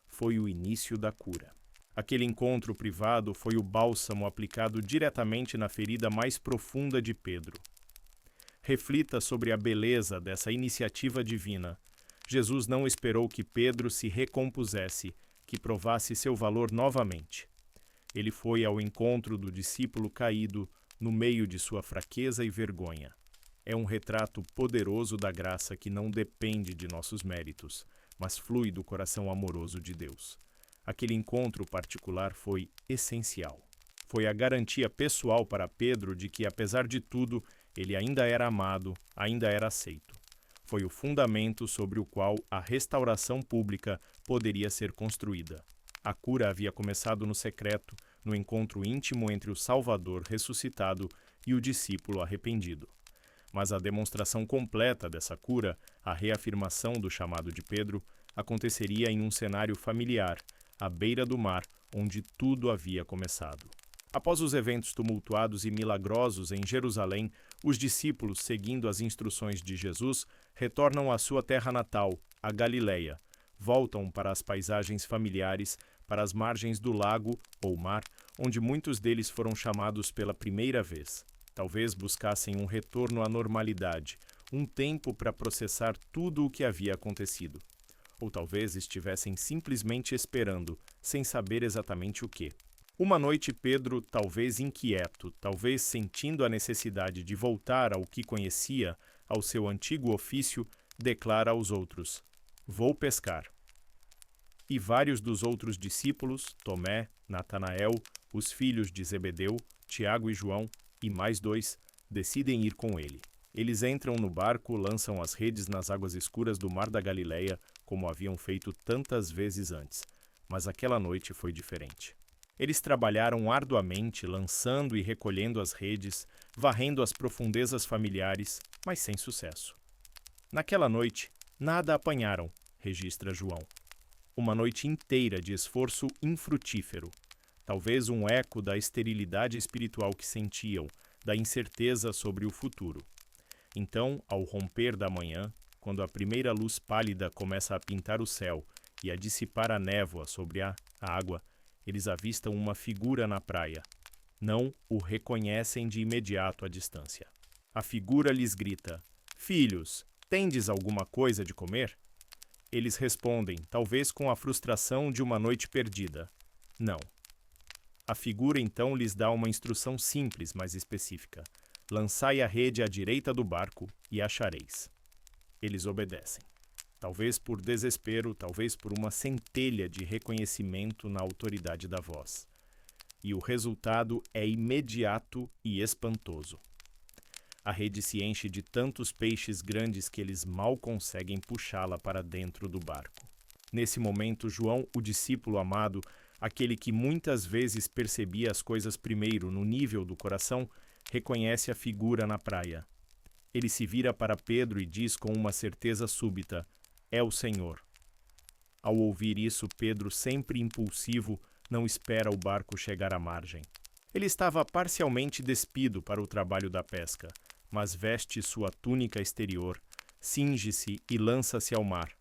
Foi o início da cura. Aquele encontro privado foi o bálsamo aplicado diretamente na ferida mais profunda de Pedro. Reflita sobre a beleza dessa iniciativa divina. Jesus não esperou que Pedro se recompusesse, que provasse seu valor novamente. Ele foi ao encontro do discípulo caído no meio de sua fraqueza e vergonha. É um retrato poderoso da graça que não depende de nossos méritos, mas flui do coração amoroso de Deus. Aquele encontro particular foi essencial. Foi a garantia pessoal para Pedro de que, apesar de tudo, ele ainda era amado, ainda era aceito. Foi o fundamento sobre o qual a restauração pública poderia ser construída. A cura havia começado no secreto, no encontro íntimo entre o Salvador ressuscitado e o discípulo arrependido. Mas a demonstração completa dessa cura, a reafirmação do chamado de Pedro, aconteceria em um cenário familiar, à beira do mar, onde tudo havia começado. Após os eventos tumultuados e milagrosos em Jerusalém, os discípulos, seguindo as instruções de Jesus, retornam à sua terra natal, a Galileia. Voltam para as paisagens familiares, para as margens do lago ou mar, onde muitos deles foram chamados pela primeira vez. Talvez buscassem um retorno à normalidade, um tempo para processar tudo o que havia acontecido. Ou talvez estivessem simplesmente esperando, sem saber exatamente o que. Uma noite, Pedro, talvez inquieto, talvez sentindo a necessidade de voltar ao que conhecia, ao seu antigo ofício, declara aos outros: "Vou pescar." E vários dos outros discípulos, Tomé, Natanael, os filhos de Zebedeu, Tiago e João, e mais 2, decidem ir com ele. Eles entram no barco, lançam as redes nas águas escuras do mar da Galileia, como haviam feito tantas vezes antes. Mas aquela noite foi diferente. Eles trabalharam arduamente, lançando e recolhendo as redes, varrendo as profundezas familiares, mas sem sucesso. Naquela noite, nada apanharam, registra João. Uma noite inteira de esforço infrutífero. Talvez um eco da esterilidade espiritual que sentiam, da incerteza sobre o futuro. Então, ao romper da manhã, quando a primeira luz pálida começa a pintar o céu e a dissipar a névoa sobre a água, eles avistam uma figura na praia. Não o reconhecem de imediato à distância. A figura lhes grita: "Filhos, tendes alguma coisa de comer?" Eles respondem, talvez com a frustração de uma noite perdida: "Não." A figura então lhes dá uma instrução simples, mas específica: "Lançai a rede à direita do barco e achareis." Eles obedecem. Talvez por desespero, talvez por uma centelha de reconhecimento na autoridade da voz. E o resultado é imediato e espantoso. A rede se enche de tantos peixes grandes que eles mal conseguem puxá-la para dentro do barco. Nesse momento, João, o discípulo amado, aquele que muitas vezes percebia as coisas primeiro no nível do coração, reconhece a figura na praia. Ele se vira para Pedro e diz com uma certeza súbita: "É o Senhor." Ao ouvir isso, Pedro, sempre impulsivo, não espera o barco chegar à margem. Ele estava parcialmente despido para o trabalho da pesca, mas veste sua túnica exterior, cinge-se e lança-se ao mar,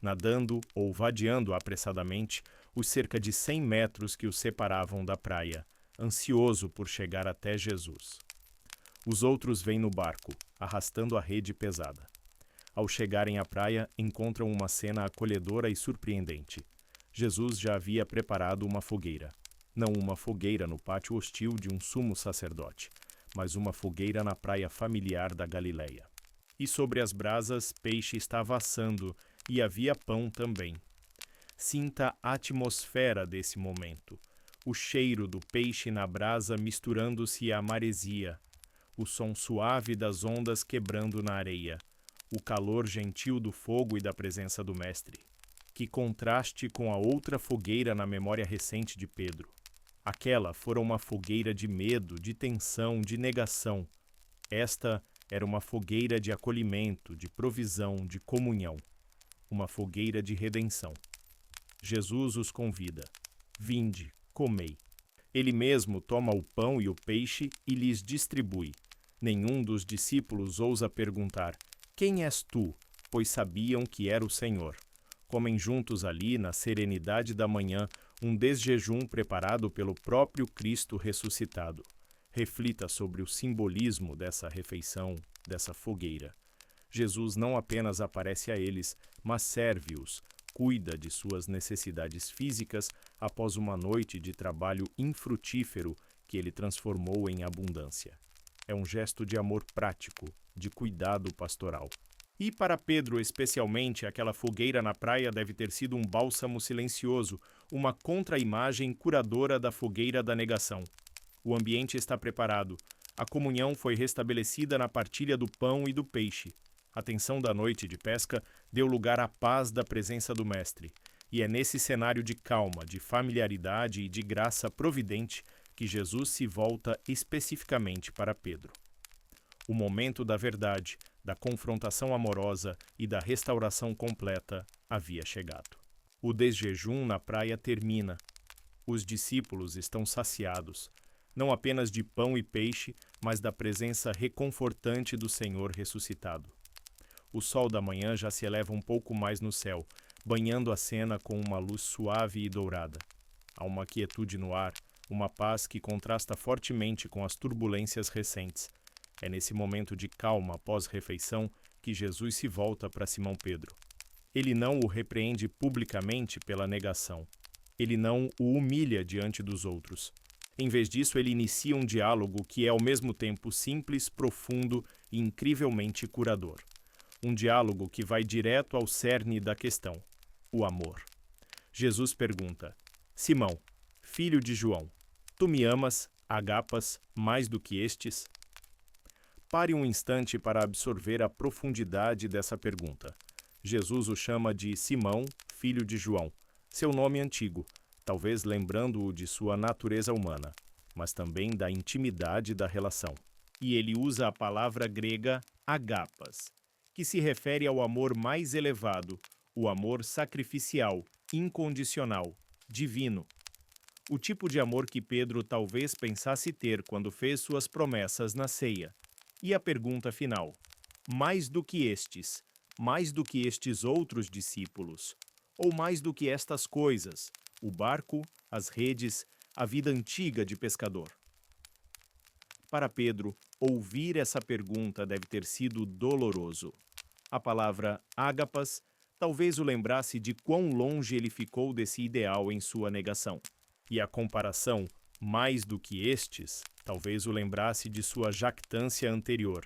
nadando ou vadeando apressadamente os cerca de 100 metros que o separavam da praia, ansioso por chegar até Jesus. Os outros vêm no barco, arrastando a rede pesada. Ao chegarem à praia, encontram uma cena acolhedora e surpreendente. Jesus já havia preparado uma fogueira. Não uma fogueira no pátio hostil de um sumo sacerdote, mas uma fogueira na praia familiar da Galileia. E sobre as brasas, peixe estava assando, e havia pão também. Sinta a atmosfera desse momento. O cheiro do peixe na brasa misturando-se à maresia. O som suave das ondas quebrando na areia. O calor gentil do fogo e da presença do Mestre. Que contraste com a outra fogueira na memória recente de Pedro. Aquela fora uma fogueira de medo, de tensão, de negação. Esta era uma fogueira de acolhimento, de provisão, de comunhão. Uma fogueira de redenção. Jesus os convida: "Vinde, comei." Ele mesmo toma o pão e o peixe e lhes distribui. Nenhum dos discípulos ousa perguntar: "Quem és tu?", pois sabiam que era o Senhor. Comem juntos ali, na serenidade da manhã, um desjejum preparado pelo próprio Cristo ressuscitado. Reflita sobre o simbolismo dessa refeição, dessa fogueira. Jesus não apenas aparece a eles, mas serve-os, cuida de suas necessidades físicas após uma noite de trabalho infrutífero que ele transformou em abundância. É um gesto de amor prático, de cuidado pastoral. E para Pedro, especialmente, aquela fogueira na praia deve ter sido um bálsamo silencioso, uma contra-imagem curadora da fogueira da negação. O ambiente está preparado. A comunhão foi restabelecida na partilha do pão e do peixe. A tensão da noite de pesca deu lugar à paz da presença do Mestre. E é nesse cenário de calma, de familiaridade e de graça providente que Jesus se volta especificamente para Pedro. O momento da verdade, da confrontação amorosa e da restauração completa havia chegado. O desjejum na praia termina. Os discípulos estão saciados. não apenas de pão e peixe, mas da presença reconfortante do Senhor ressuscitado. O sol da manhã já se eleva um pouco mais no céu, banhando a cena com uma luz suave e dourada. Há uma quietude no ar, uma paz que contrasta fortemente com as turbulências recentes. É nesse momento de calma pós-refeição que Jesus se volta para Simão Pedro. Ele não o repreende publicamente pela negação. Ele não o humilha diante dos outros. Em vez disso, ele inicia um diálogo que é ao mesmo tempo simples, profundo e incrivelmente curador. Um diálogo que vai direto ao cerne da questão, o amor. Jesus pergunta: Simão, filho de João, tu me amas, agapas, mais do que estes? Pare um instante para absorver a profundidade dessa pergunta. Jesus o chama de Simão, filho de João, seu nome antigo, talvez lembrando-o de sua natureza humana, mas também da intimidade da relação. E ele usa a palavra grega agapas, que se refere ao amor mais elevado, o amor sacrificial, incondicional, divino. O tipo de amor que Pedro talvez pensasse ter quando fez suas promessas na ceia. E a pergunta final: mais do que estes, mais do que estes outros discípulos, ou mais do que estas coisas, o barco, as redes, a vida antiga de pescador? Para Pedro, ouvir essa pergunta deve ter sido doloroso. A palavra ágapas talvez o lembrasse de quão longe ele ficou desse ideal em sua negação. E a comparação, mais do que estes, talvez o lembrasse de sua jactância anterior.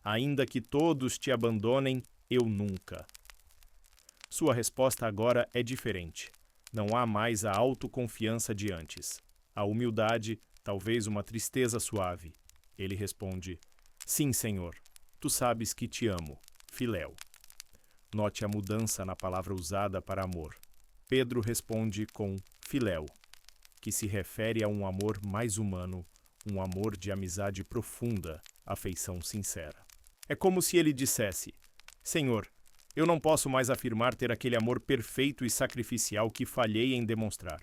Ainda que todos te abandonem, eu nunca. Sua resposta agora é diferente. Não há mais a autoconfiança de antes. A humildade, talvez uma tristeza suave. Ele responde: Sim, Senhor, tu sabes que te amo. Filéu. Note a mudança na palavra usada para amor. Pedro responde com filéu, que se refere a um amor mais humano, um amor de amizade profunda, afeição sincera. É como se ele dissesse: Senhor, eu não posso mais afirmar ter aquele amor perfeito e sacrificial que falhei em demonstrar,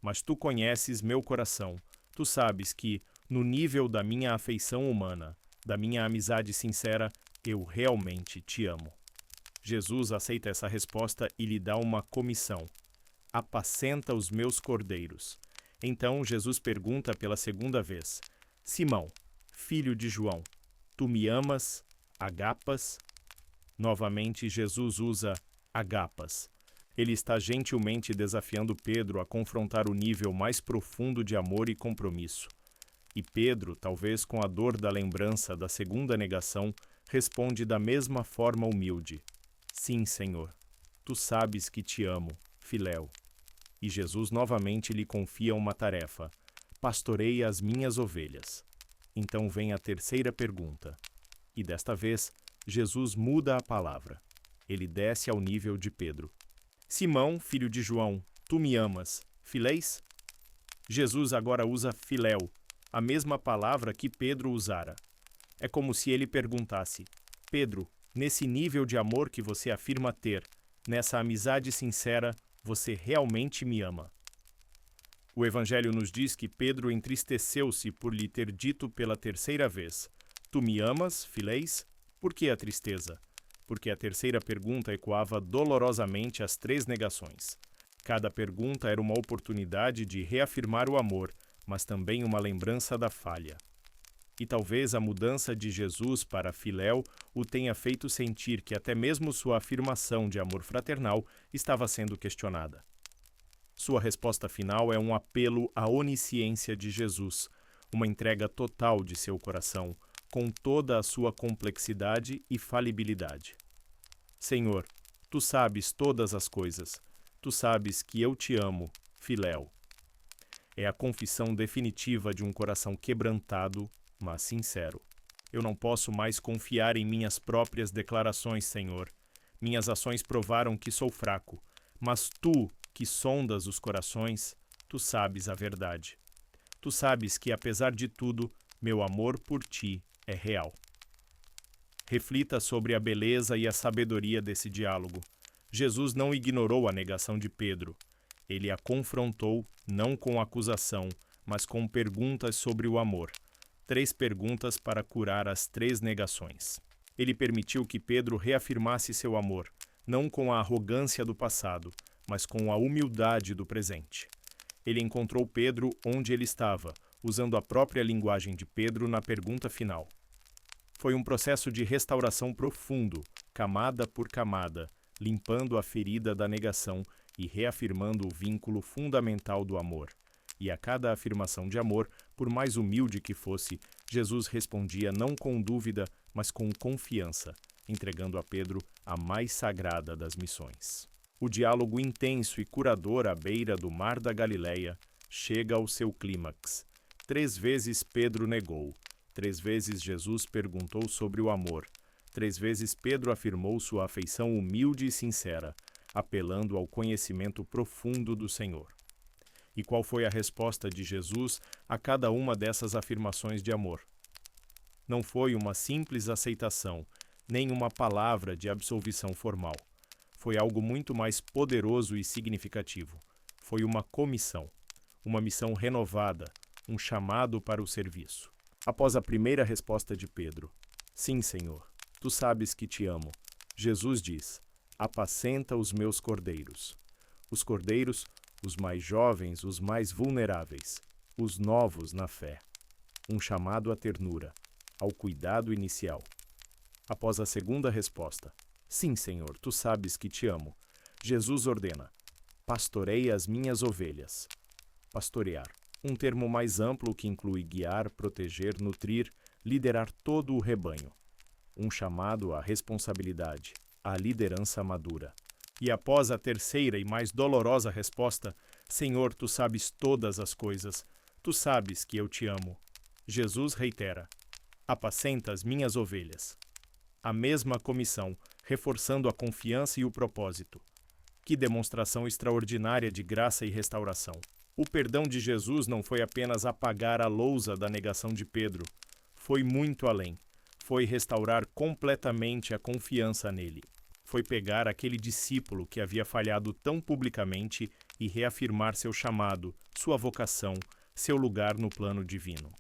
mas tu conheces meu coração, tu sabes que, no nível da minha afeição humana, da minha amizade sincera, eu realmente te amo. Jesus aceita essa resposta e lhe dá uma comissão: apacenta os meus cordeiros. Então Jesus pergunta pela segunda vez: Simão, filho de João, tu me amas, agapas? Novamente Jesus usa agapas. Ele está gentilmente desafiando Pedro a confrontar o nível mais profundo de amor e compromisso. E Pedro, talvez com a dor da lembrança da segunda negação, responde da mesma forma humilde: Sim, Senhor, tu sabes que te amo, filéu. E Jesus novamente lhe confia uma tarefa: pastoreia as minhas ovelhas. Então vem a terceira pergunta. E desta vez, Jesus muda a palavra. Ele desce ao nível de Pedro. Simão, filho de João, tu me amas, filéis? Jesus agora usa filéu, a mesma palavra que Pedro usara. É como se ele perguntasse: Pedro, nesse nível de amor que você afirma ter, nessa amizade sincera, você realmente me ama? O Evangelho nos diz que Pedro entristeceu-se por lhe ter dito pela terceira vez: Tu me amas, filéis? Por que a tristeza? Porque a terceira pergunta ecoava dolorosamente as três negações. Cada pergunta era uma oportunidade de reafirmar o amor, mas também uma lembrança da falha. E talvez a mudança de Jesus para filéu o tenha feito sentir que até mesmo sua afirmação de amor fraternal estava sendo questionada. Sua resposta final é um apelo à onisciência de Jesus, uma entrega total de seu coração, com toda a sua complexidade e falibilidade. Senhor, tu sabes todas as coisas, tu sabes que eu te amo, filéu. É a confissão definitiva de um coração quebrantado, mas sincero. Eu não posso mais confiar em minhas próprias declarações, Senhor. Minhas ações provaram que sou fraco, mas tu, que sondas os corações, tu sabes a verdade. Tu sabes que, apesar de tudo, meu amor por ti é real. Reflita sobre a beleza e a sabedoria desse diálogo. Jesus não ignorou a negação de Pedro. Ele a confrontou, não com acusação, mas com perguntas sobre o amor. 3 perguntas para curar as 3 negações. Ele permitiu que Pedro reafirmasse seu amor, não com a arrogância do passado, mas com a humildade do presente. Ele encontrou Pedro onde ele estava, usando a própria linguagem de Pedro na pergunta final. Foi um processo de restauração profundo, camada por camada, limpando a ferida da negação e reafirmando o vínculo fundamental do amor. E a cada afirmação de amor, por mais humilde que fosse, Jesus respondia não com dúvida, mas com confiança, entregando a Pedro a mais sagrada das missões. O diálogo intenso e curador à beira do Mar da Galileia chega ao seu clímax. 3 vezes Pedro negou. 3 vezes Jesus perguntou sobre o amor. 3 vezes Pedro afirmou sua afeição humilde e sincera, apelando ao conhecimento profundo do Senhor. E qual foi a resposta de Jesus a cada uma dessas afirmações de amor? Não foi uma simples aceitação, nem uma palavra de absolvição formal. Foi algo muito mais poderoso e significativo. Foi uma comissão, uma missão renovada, um chamado para o serviço. Após a primeira resposta de Pedro, sim, Senhor, tu sabes que te amo, Jesus diz, apacenta os meus cordeiros. Os cordeiros, os mais jovens, os mais vulneráveis, os novos na fé. Um chamado à ternura, ao cuidado inicial. Após a segunda resposta, sim, Senhor, tu sabes que te amo, Jesus ordena, pastorei as minhas ovelhas. Pastorear, um termo mais amplo que inclui guiar, proteger, nutrir, liderar todo o rebanho. Um chamado à responsabilidade, à liderança madura. E após a terceira e mais dolorosa resposta, Senhor, tu sabes todas as coisas, tu sabes que eu te amo. Jesus reitera, apacenta as minhas ovelhas. A mesma comissão, reforçando a confiança e o propósito. Que demonstração extraordinária de graça e restauração. O perdão de Jesus não foi apenas apagar a lousa da negação de Pedro. Foi muito além. Foi restaurar completamente a confiança nele. Foi pegar aquele discípulo que havia falhado tão publicamente e reafirmar seu chamado, sua vocação, seu lugar no plano divino.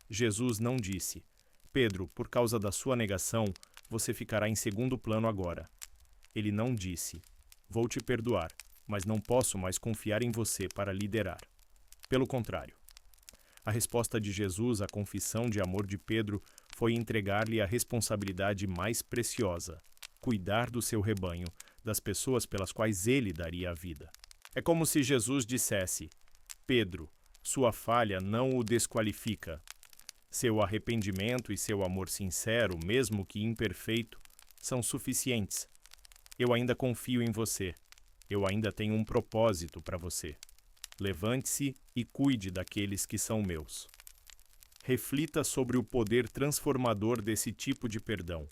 Jesus não disse, Pedro, por causa da sua negação, você ficará em segundo plano agora. Ele não disse, vou te perdoar, mas não posso mais confiar em você para liderar. Pelo contrário. A resposta de Jesus à confissão de amor de Pedro foi entregar-lhe a responsabilidade mais preciosa, cuidar do seu rebanho, das pessoas pelas quais ele daria a vida. É como se Jesus dissesse, Pedro, sua falha não o desqualifica. Seu arrependimento e seu amor sincero, mesmo que imperfeito, são suficientes. Eu ainda confio em você. Eu ainda tenho um propósito para você. Levante-se e cuide daqueles que são meus. Reflita sobre o poder transformador desse tipo de perdão.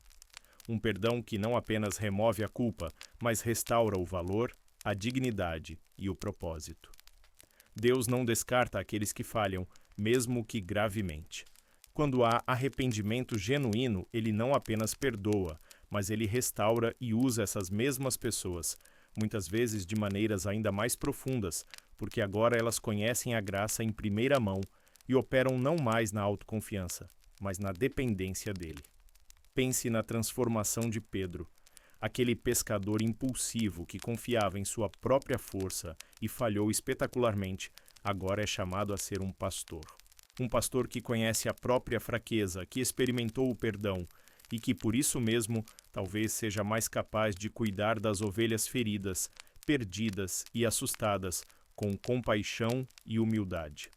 Um perdão que não apenas remove a culpa, mas restaura o valor, a dignidade e o propósito. Deus não descarta aqueles que falham, mesmo que gravemente. Quando há arrependimento genuíno, ele não apenas perdoa, mas ele restaura e usa essas mesmas pessoas, muitas vezes de maneiras ainda mais profundas, porque agora elas conhecem a graça em primeira mão e operam não mais na autoconfiança, mas na dependência dele. Pense na transformação de Pedro, aquele pescador impulsivo que confiava em sua própria força e falhou espetacularmente, agora é chamado a ser um pastor. Um pastor que conhece a própria fraqueza, que experimentou o perdão e que, por isso mesmo, talvez seja mais capaz de cuidar das ovelhas feridas, perdidas e assustadas, com compaixão e humildade.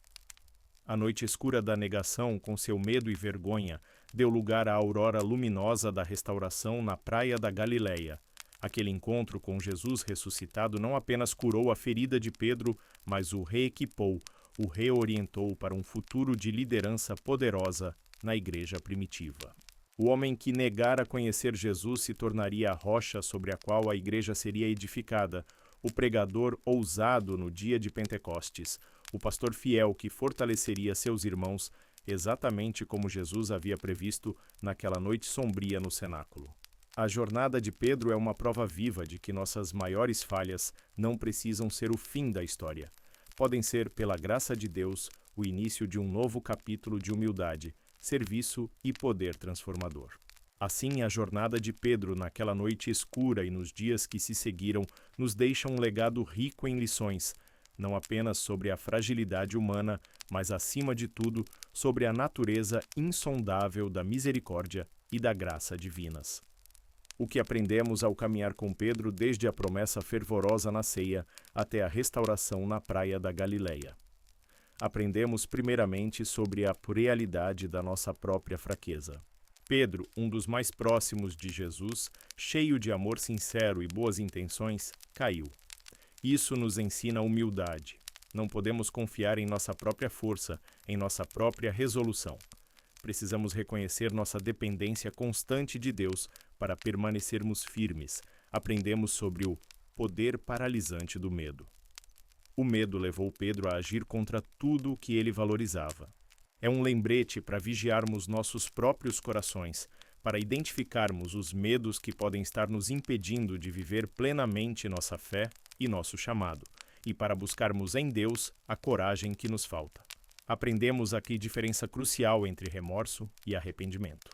A noite escura da negação, com seu medo e vergonha, deu lugar à aurora luminosa da restauração na praia da Galileia. Aquele encontro com Jesus ressuscitado não apenas curou a ferida de Pedro, mas o reequipou, o reorientou para um futuro de liderança poderosa na igreja primitiva. O homem que negara conhecer Jesus se tornaria a rocha sobre a qual a igreja seria edificada, o pregador ousado no dia de Pentecostes, o pastor fiel que fortaleceria seus irmãos, exatamente como Jesus havia previsto naquela noite sombria no cenáculo. A jornada de Pedro é uma prova viva de que nossas maiores falhas não precisam ser o fim da história. podem ser, pela graça de Deus, o início de um novo capítulo de humildade, serviço e poder transformador. Assim, a jornada de Pedro naquela noite escura e nos dias que se seguiram nos deixa um legado rico em lições, não apenas sobre a fragilidade humana, mas, acima de tudo, sobre a natureza insondável da misericórdia e da graça divinas. O que aprendemos ao caminhar com Pedro desde a promessa fervorosa na ceia até a restauração na praia da Galileia. Aprendemos primeiramente sobre a realidade da nossa própria fraqueza. Pedro, um dos mais próximos de Jesus, cheio de amor sincero e boas intenções, caiu. Isso nos ensina humildade. Não podemos confiar em nossa própria força, em nossa própria resolução. Precisamos reconhecer nossa dependência constante de Deus para permanecermos firmes. Aprendemos sobre o poder paralisante do medo. O medo levou Pedro a agir contra tudo o que ele valorizava. É um lembrete para vigiarmos nossos próprios corações, para identificarmos os medos que podem estar nos impedindo de viver plenamente nossa fé e nosso chamado, e para buscarmos em Deus a coragem que nos falta. Aprendemos aqui diferença crucial entre remorso e arrependimento.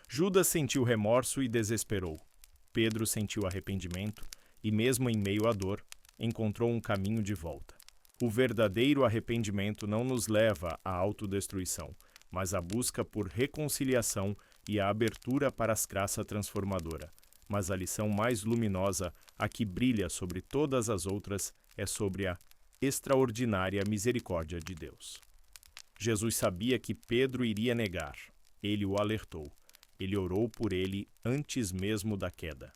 Judas sentiu remorso e desesperou. Pedro sentiu arrependimento e, mesmo em meio à dor, encontrou um caminho de volta. O verdadeiro arrependimento não nos leva à autodestruição, mas à busca por reconciliação e a abertura para a graça transformadora. Mas a lição mais luminosa, a que brilha sobre todas as outras, é sobre a extraordinária misericórdia de Deus. Jesus sabia que Pedro iria negar. Ele o alertou. Ele orou por ele antes mesmo da queda.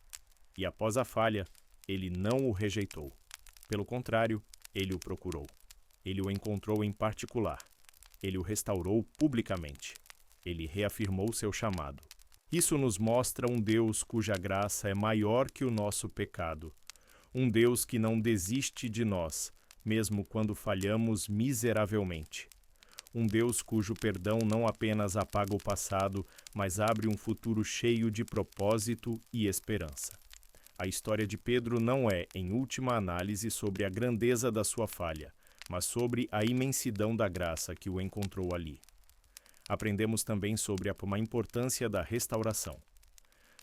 E após a falha, ele não o rejeitou. Pelo contrário, ele o procurou. Ele o encontrou em particular. Ele o restaurou publicamente. Ele reafirmou seu chamado. Isso nos mostra um Deus cuja graça é maior que o nosso pecado. Um Deus que não desiste de nós, mesmo quando falhamos miseravelmente. Um Deus cujo perdão não apenas apaga o passado, mas abre um futuro cheio de propósito e esperança. A história de Pedro não é, em última análise, sobre a grandeza da sua falha, mas sobre a imensidão da graça que o encontrou ali. Aprendemos também sobre a importância da restauração.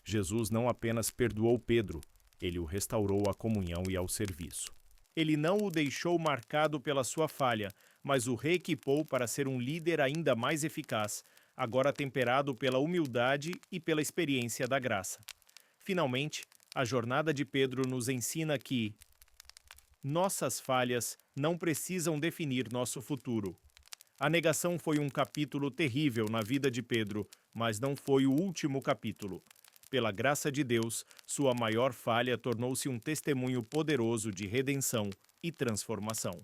Jesus não apenas perdoou Pedro, ele o restaurou à comunhão e ao serviço. Ele não o deixou marcado pela sua falha, mas o reequipou para ser um líder ainda mais eficaz, agora temperado pela humildade e pela experiência da graça. Finalmente, a jornada de Pedro nos ensina que nossas falhas não precisam definir nosso futuro. A negação foi um capítulo terrível na vida de Pedro, mas não foi o último capítulo. Pela graça de Deus, sua maior falha tornou-se um testemunho poderoso de redenção e transformação.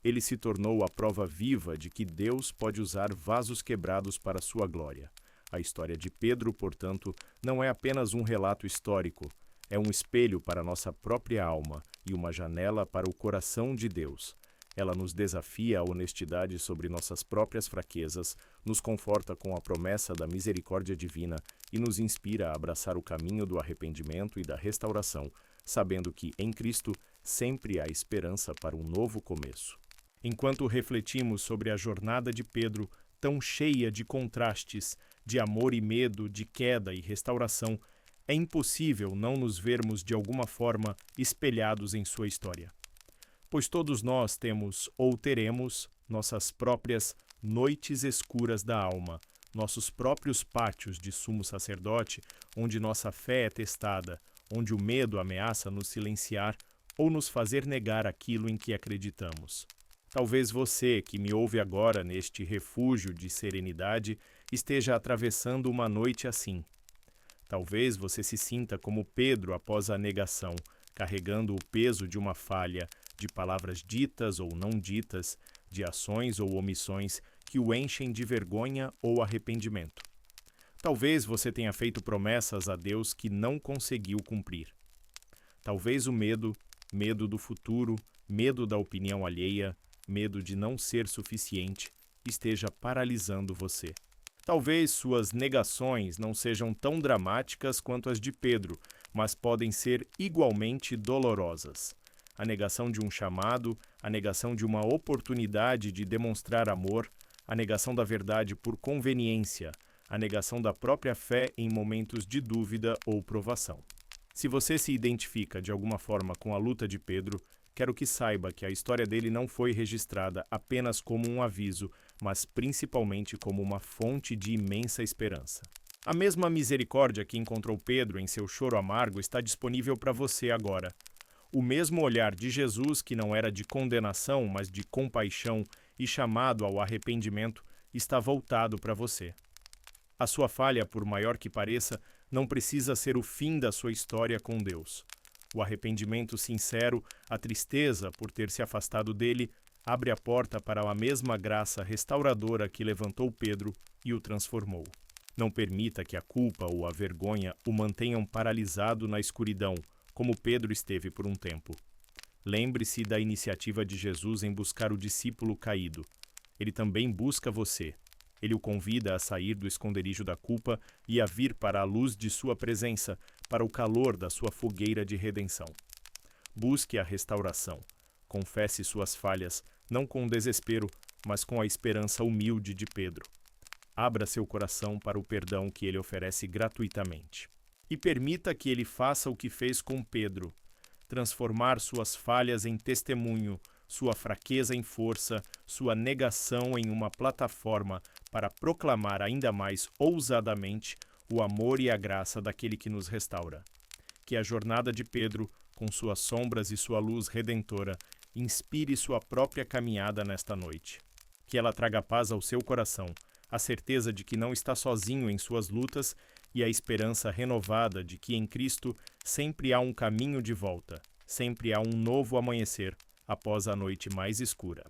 Ele se tornou a prova viva de que Deus pode usar vasos quebrados para sua glória. A história de Pedro, portanto, não é apenas um relato histórico, é um espelho para nossa própria alma e uma janela para o coração de Deus. Ela nos desafia à honestidade sobre nossas próprias fraquezas, nos conforta com a promessa da misericórdia divina e nos inspira a abraçar o caminho do arrependimento e da restauração, sabendo que, em Cristo, sempre há esperança para um novo começo. Enquanto refletimos sobre a jornada de Pedro, tão cheia de contrastes, de amor e medo, de queda e restauração, é impossível não nos vermos de alguma forma espelhados em sua história. Pois todos nós temos ou teremos nossas próprias noites escuras da alma, nossos próprios pátios de sumo sacerdote, onde nossa fé é testada, onde o medo ameaça nos silenciar ou nos fazer negar aquilo em que acreditamos. Talvez você, que me ouve agora neste refúgio de serenidade, esteja atravessando uma noite assim. Talvez você se sinta como Pedro após a negação, carregando o peso de uma falha, de palavras ditas ou não ditas, de ações ou omissões que o enchem de vergonha ou arrependimento. Talvez você tenha feito promessas a Deus que não conseguiu cumprir. Talvez o medo do futuro, medo da opinião alheia, medo de não ser suficiente, esteja paralisando você. Talvez suas negações não sejam tão dramáticas quanto as de Pedro, mas podem ser igualmente dolorosas. a negação de um chamado, a negação de uma oportunidade de demonstrar amor, a negação da verdade por conveniência, a negação da própria fé em momentos de dúvida ou provação. Se você se identifica de alguma forma com a luta de Pedro, quero que saiba que a história dele não foi registrada apenas como um aviso, mas principalmente como uma fonte de imensa esperança. A mesma misericórdia que encontrou Pedro em seu choro amargo está disponível para você agora. O mesmo olhar de Jesus, que não era de condenação, mas de compaixão e chamado ao arrependimento, está voltado para você. A sua falha, por maior que pareça, não precisa ser o fim da sua história com Deus. O arrependimento sincero, a tristeza por ter se afastado dele, abre a porta para a mesma graça restauradora que levantou Pedro e o transformou. Não permita que a culpa ou a vergonha o mantenham paralisado na escuridão, como Pedro esteve por um tempo. Lembre-se da iniciativa de Jesus em buscar o discípulo caído. Ele também busca você. Ele o convida a sair do esconderijo da culpa e a vir para a luz de sua presença, para o calor da sua fogueira de redenção. Busque a restauração. Confesse suas falhas, não com desespero, mas com a esperança humilde de Pedro. Abra seu coração para o perdão que ele oferece gratuitamente. E permita que ele faça o que fez com Pedro, transformar suas falhas em testemunho, sua fraqueza em força, sua negação em uma plataforma para proclamar ainda mais ousadamente o amor e a graça daquele que nos restaura. Que a jornada de Pedro, com suas sombras e sua luz redentora, inspire sua própria caminhada nesta noite. Que ela traga paz ao seu coração, a certeza de que não está sozinho em suas lutas e a esperança renovada de que em Cristo sempre há um caminho de volta, sempre há um novo amanhecer após a noite mais escura.